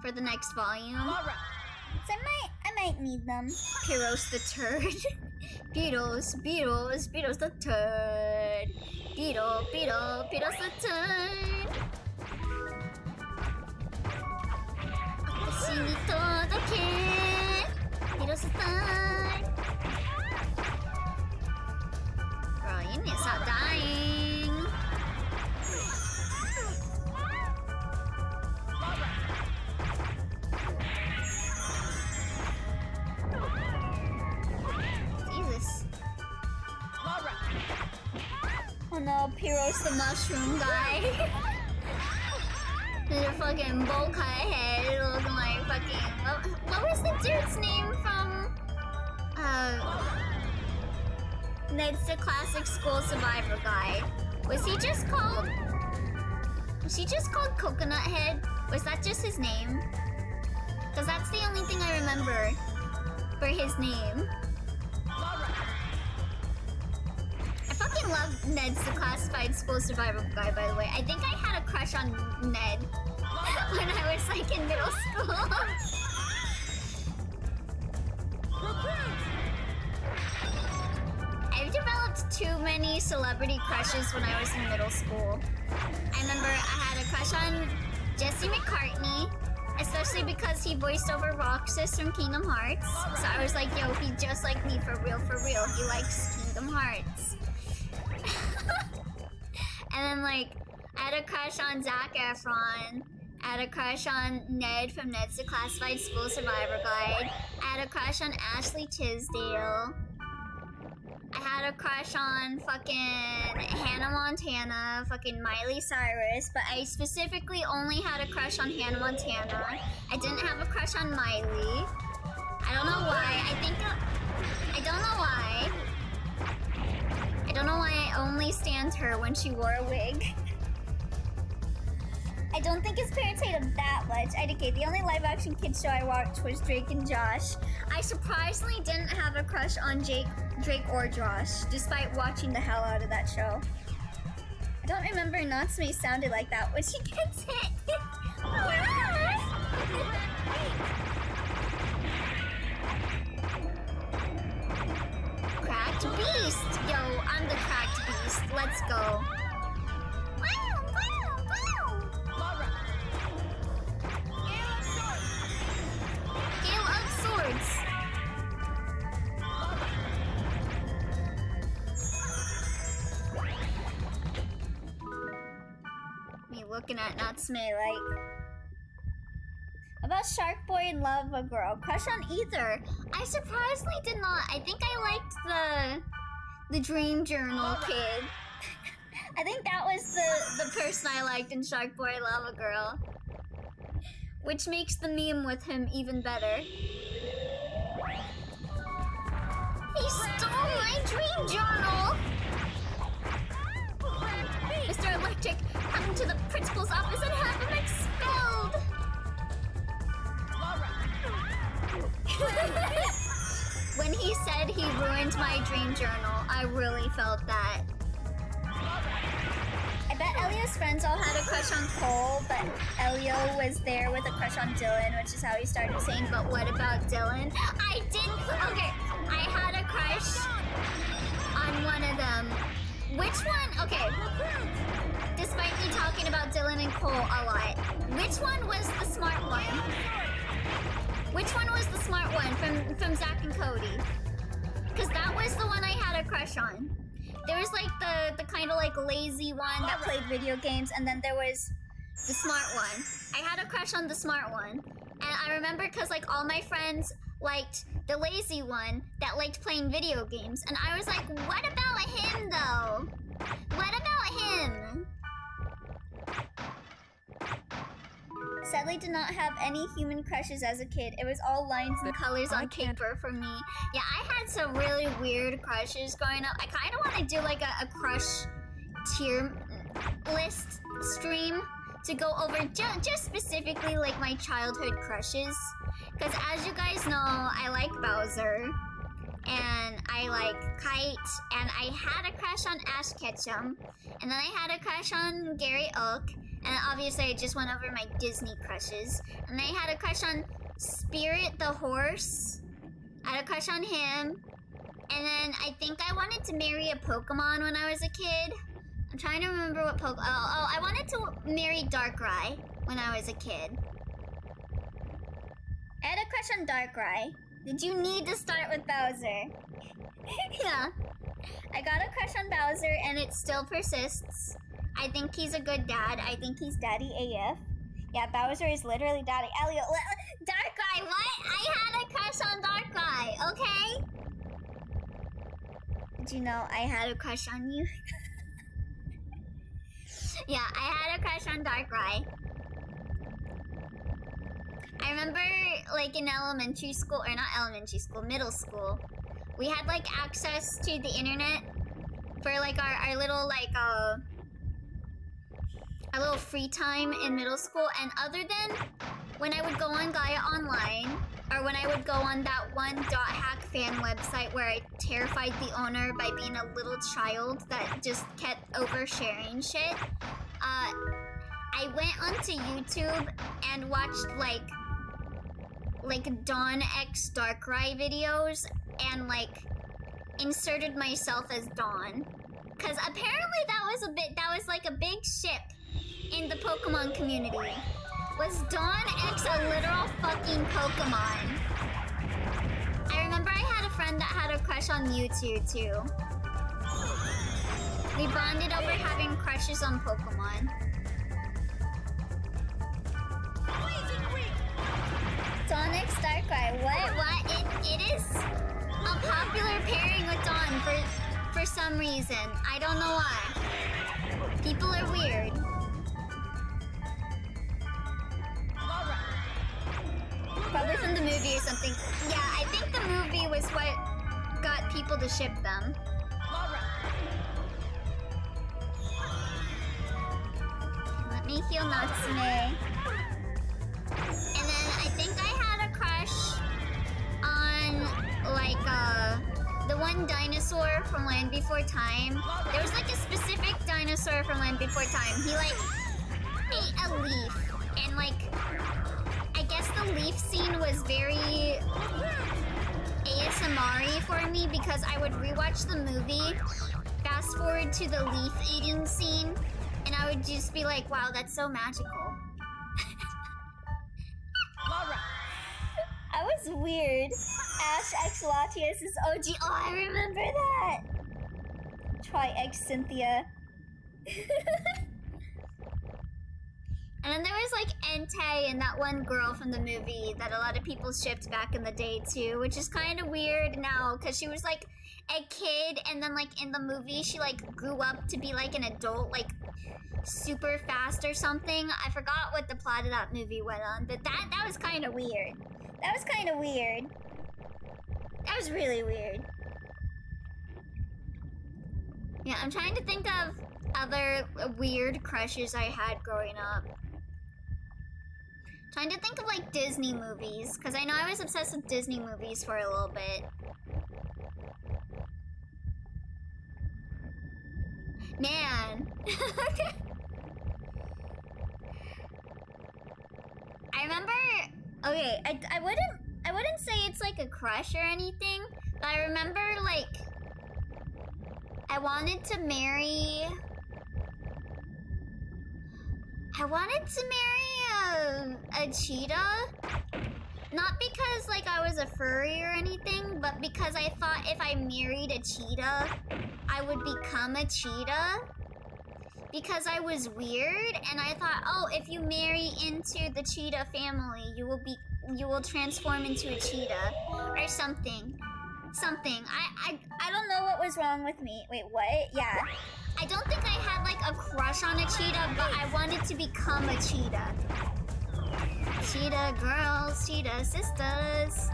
for the next volume. Alright. So I might need them. Pyros the turd. Beatles the turd. Beatles the turd. Beatles the turd. Girl, you need to stop dying. Alright. Oh no, Pyros the mushroom guy. There's a fucking bowl cut head looking like fucking... What was the dude's name from... Ned's the Classic School Survivor Guide? Was he just called Coconut Head? Was that just his name? Cause that's the only thing I remember for his name. I fucking love Ned's the Classified School Survivor Guide, by the way. I think I had a crush on Ned when I was like in middle school. I've developed too many celebrity crushes when I was in middle school. I remember I had a crush on Jesse McCartney, especially because he voiced over Roxas from Kingdom Hearts. So I was like, yo, he's just like me, for real, for real. He likes Kingdom Hearts. And then like, I had a crush on Zac Efron. I had a crush on Ned from Ned's the Classified School Survivor Guide. I had a crush on Ashley Tisdale. I had a crush on fucking Hannah Montana, fucking Miley Cyrus, but I specifically only had a crush on Hannah Montana. I didn't have a crush on Miley. I don't know why. I don't know why. I don't know why I only stand her when she wore a wig. I don't think his parents hate him that much. IDK, the only live-action kids show I watched was Drake and Josh. I surprisingly didn't have a crush on Drake or Josh, despite watching the hell out of that show. I don't remember Natsume sounded like that when she gets hit. Cracked Beast! Yo, I'm the Cracked Beast. Let's go. Gale of Swords. Me looking at Natsume like... About Shark Boy and Lava Girl. Crush on either. I surprisingly did not. I think I liked the Dream Journal kid. I think that was the person I liked in Shark Boy and Lava Girl. Which makes the meme with him even better. He stole my Dream Journal! Mr. Electric, have him to the principal's office and have him expelled! When he said he ruined my Dream Journal, I really felt that. I bet Elio's friends all had a crush on Cole, but Elio was there with a crush on Dylan, which is how he started saying, but what about Dylan? I didn't... Okay, I had a crush on one of them. Which one? Okay. Despite me talking about Dylan and Cole a lot, which one was the smart one? Which one was the smart one from Zach and Cody? Because that was the one I had a crush on. There was like the kind of like lazy one that played video games, and then there was the smart one. I had a crush on the smart one. And I remember because like all my friends liked the lazy one that liked playing video games. And I was like, what about him though? What about him? Sadly did not have any human crushes as a kid. It was all lines and colors on paper for me. Yeah, I had some really weird crushes growing up. I kind of want to do like a crush tier list stream to go over just specifically like my childhood crushes. Because as you guys know, I like Bowser. And I like Kite. And I had a crush on Ash Ketchum. And then I had a crush on Gary Oak. And obviously I just went over my Disney crushes. And I had a crush on Spirit the horse. I had a crush on him. And then I think I wanted to marry a Pokemon when I was a kid. I'm trying to remember what Pokemon... Oh, I wanted to marry Darkrai when I was a kid. I had a crush on Darkrai. Did you need to start with Bowser? Yeah. I got a crush on Bowser and it still persists. I think he's a good dad. I think he's daddy AF. Yeah, Bowser is literally daddy. Elliot, Darkrai, what? I had a crush on Darkrai, okay? Did you know I had a crush on you? Yeah, I had a crush on Darkrai. I remember, like, in elementary school, or not elementary school, middle school, we had, like, access to the internet for, like, our little, like, our little free time in middle school. And other than when I would go on Gaia Online, or when I would go on that one .hack fan website where I terrified the owner by being a little child that just kept oversharing shit, I went onto YouTube and watched, like Dawn X Darkrai videos and, like, inserted myself as Dawn. Cause apparently that was like a big ship in the Pokemon community. Was Dawn X a literal fucking Pokemon? I remember I had a friend that had a crush on Mewtwo too. We bonded over having crushes on Pokemon. Dawn X Darkrai. What? It is a popular pairing with Dawn for some reason. I don't know why. People are weird. Probably from the movie or something. Yeah, I think the movie was what got people to ship them. Let me heal Natsume. And then I think I had a crush on, like, the one dinosaur from Land Before Time. There was, like, a specific dinosaur from Land Before Time. He, like, ate a leaf. And, like, I guess the leaf scene was very ASMR-y for me because I would rewatch the movie, fast forward to the leaf eating scene, and I would just be like, wow, that's so magical. I was weird. Ash X Latias is OG. Oh, I remember that. Try X Cynthia. And then there was, like, Entei and that one girl from the movie that a lot of people shipped back in the day too, which is kind of weird now because she was, like, a kid and then, like, in the movie she, like, grew up to be, like, an adult, like, super fast or something. I forgot what the plot of that movie went on, but that was kind of weird. That was kind of weird. That was really weird. Yeah, I'm trying to think of other weird crushes I had growing up. Trying to think of, like, Disney movies, because I know I was obsessed with Disney movies for a little bit. Man. I remember, okay, I wouldn't say it's like a crush or anything, but I remember, like, I wanted to marry a cheetah. Not because, like, I was a furry or anything, but because I thought if I married a cheetah, I would become a cheetah. Because I was weird, and I thought, oh, if you marry into the cheetah family, you will transform into a cheetah. Or something. I don't know what was wrong with me. Wait, what? Yeah. I don't think I had, like, a crush on a cheetah, but I wanted to become a cheetah. Cheetah girls, cheetah sisters.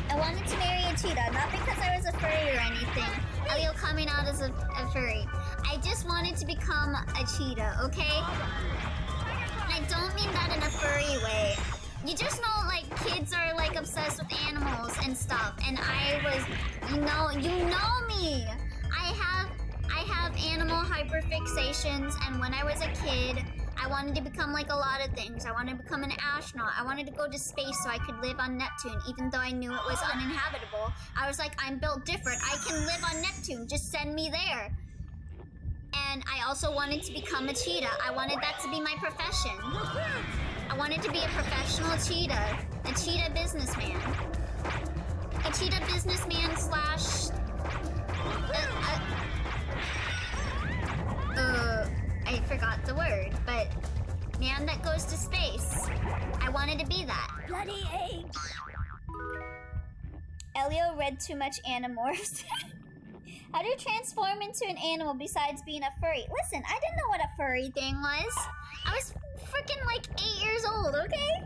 I wanted to marry a cheetah, not because I was a furry or anything. Elio coming out as a furry. I just wanted to become a cheetah, okay? And I don't mean that in a furry way. You just know, like, kids are, like, obsessed with animals and stuff, and I was, you know me. I have animal hyperfixations, and when I was a kid, I wanted to become, like, a lot of things. I wanted to become an astronaut. I wanted to go to space so I could live on Neptune, even though I knew it was uninhabitable. I was like, I'm built different. I can live on Neptune. Just send me there. And I also wanted to become a cheetah. I wanted that to be my profession. I wanted to be a professional cheetah. A cheetah businessman. A cheetah businessman slash... I forgot the word, but man that goes to space. I wanted to be that. Bloody egg. Elio read too much Animorphs. How do you transform into an animal besides being a furry? Listen, I didn't know what a furry thing was. I was freaking like 8 years old, okay?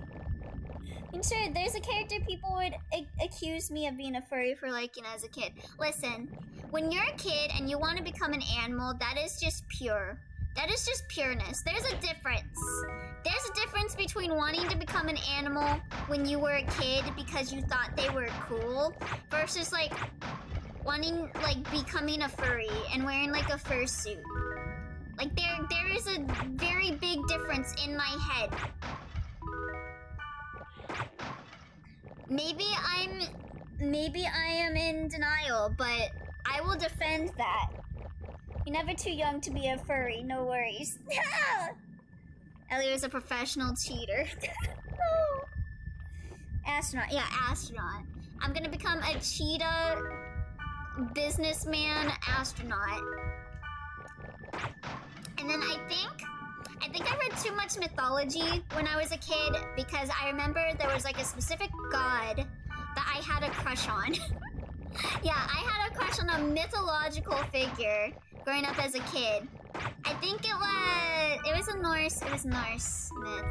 And sure, there's a character people would accuse me of being a furry for liking as a kid. Listen, when you're a kid and you want to become an animal, that is just pure. That is just pureness. There's a difference. There's a difference between wanting to become an animal when you were a kid because you thought they were cool versus like wanting, like, becoming a furry and wearing like a fursuit. Like there is a very big difference in my head. Maybe I am in denial, but I will defend that. You're never too young to be a furry, no worries. Ellie was a professional cheater. No. Astronaut, yeah, astronaut. I'm gonna become a cheetah businessman astronaut. And then I think I read too much mythology when I was a kid because I remember there was like a specific god that I had a crush on. Yeah, I had a crush on a mythological figure growing up as a kid. I think it was a Norse myth.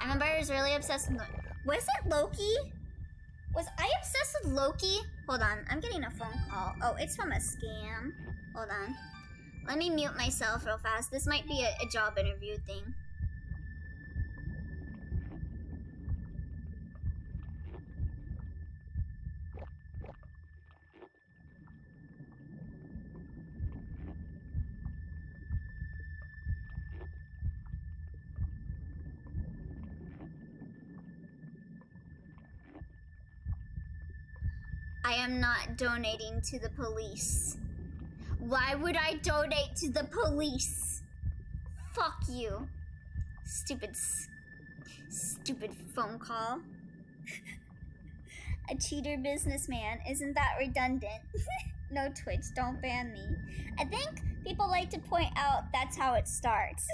I remember I was really obsessed with Was it Loki? Was I obsessed with Loki? Hold on, I'm getting a phone call. Oh, it's from a scam. Hold on. Let me mute myself real fast. This might be a job interview thing. I am not donating to the police. Why would I donate to the police? Fuck you. Stupid phone call. A cheater businessman. Isn't that redundant? No, Twitch, don't ban me. I think people like to point out that's how it starts.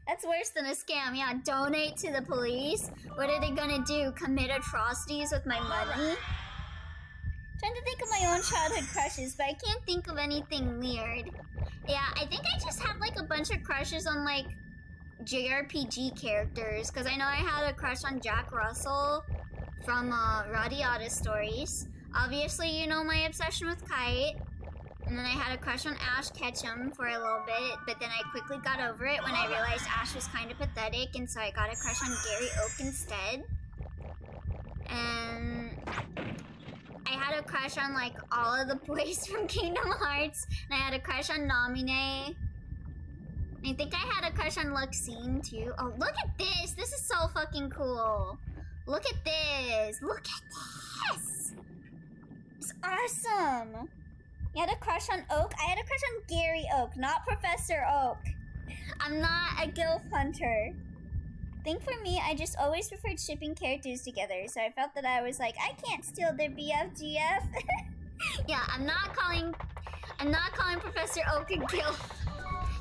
That's worse than a scam. Yeah, donate to the police? What are they gonna do? Commit atrocities with my money? Trying to think of my own childhood crushes, but I can't think of anything weird. Yeah, I think I just have like a bunch of crushes on like JRPG characters, because I know I had a crush on Jack Russell from Radiata Stories. Obviously, you know my obsession with Kite. And then I had a crush on Ash Ketchum for a little bit, but then I quickly got over it when I realized Ash was kind of pathetic, and so I got a crush on Gary Oak instead. And I had a crush on like all of the boys from Kingdom Hearts, and I had a crush on Namine. I think I had a crush on Luxine too. Oh, look at this! This is so fucking cool. Look at this! Look at this! It's awesome! You had a crush on Oak? I had a crush on Gary Oak, not Professor Oak. I'm not a gilf hunter. I think for me, I just always preferred shipping characters together, so I felt that I was like, I can't steal their BFGF. Yeah, I'm not calling Professor Oak a gilf.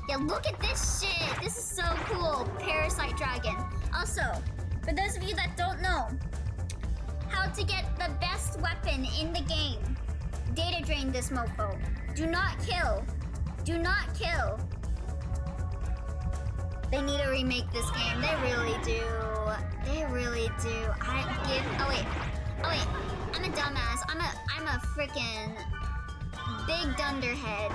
Yeah, look at this shit. This is so cool. Parasite Dragon. Also, for those of you that don't know how to get the best weapon in the game, data drain this mofo. Do not kill. Do not kill. They need to remake this game. They really do. They really do. Oh wait. I'm a dumbass. I'm a freaking big dunderhead.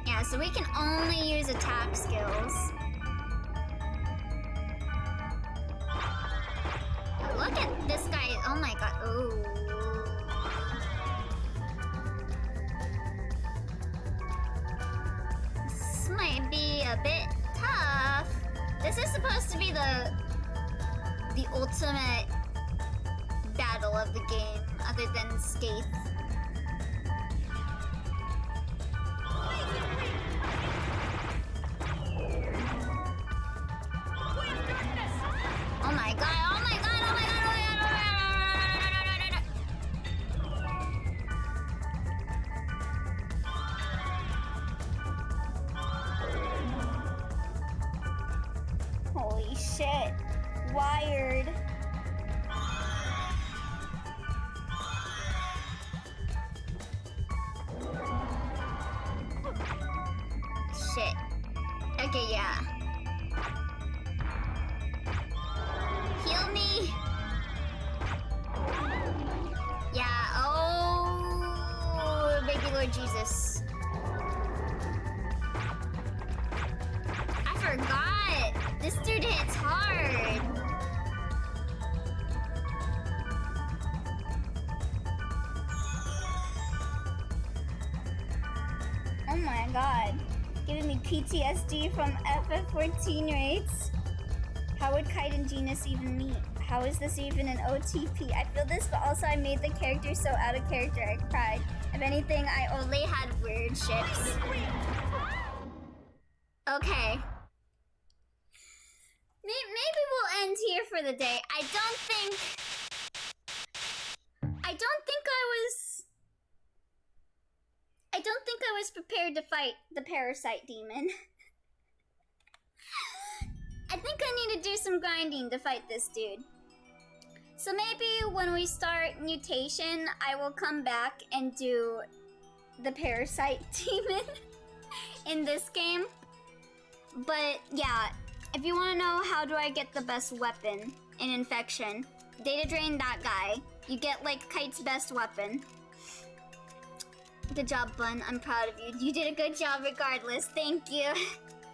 Yeah, so we can only use attack skills. Look at this guy. Oh my god. Ooh. This might be a bit tough. This is supposed to be the ultimate battle of the game, other than Skaith. Oh my god, oh my god, oh my god, oh my god, oh my god. Holy shit. Wired. Okay, yeah. Heal me. Yeah, oh, baby Lord Jesus. I forgot. This dude hits hard. Oh my god. Giving me PTSD from FF14 raids. How would Kite and Genus even meet? How is this even an OTP? I feel this, but also I made the character so out of character I cried. If anything, I only had weird ships. Okay. Maybe we'll end here for the day. I don't think I was prepared to fight the parasite demon. I think I need to do some grinding to fight this dude. So maybe when we start Mutation, I will come back and do the parasite demon in this game. But yeah, if you want to know how do I get the best weapon in Infection, data drain that guy. You get like Kite's best weapon. Good job, Bun. I'm proud of you. You did a good job regardless. Thank you.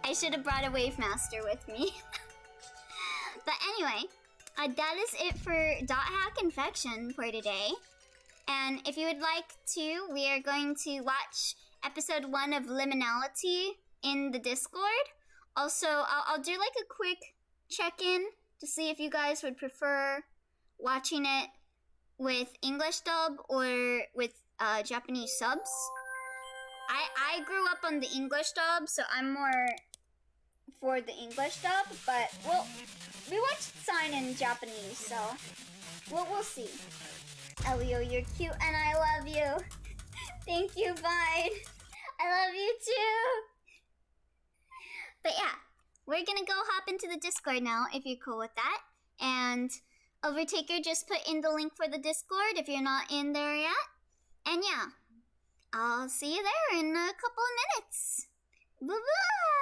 I should have brought a Wave Master with me. But anyway, that is it for .hack Infection for today. And if you would like to, we are going to watch episode 1 of Liminality in the Discord. Also, I'll do like a quick check-in to see if you guys would prefer watching it with English dub or with Japanese subs. I grew up on the English dub, so I'm more for the English dub, but we watched Sign in Japanese, so we'll see. Elio, you're cute and I love you. Thank you, Vine. I love you too. But yeah, we're gonna go hop into the Discord now if you're cool with that. And Overtaker just put in the link for the Discord if you're not in there yet. And yeah, I'll see you there in a couple of minutes. Bye-bye!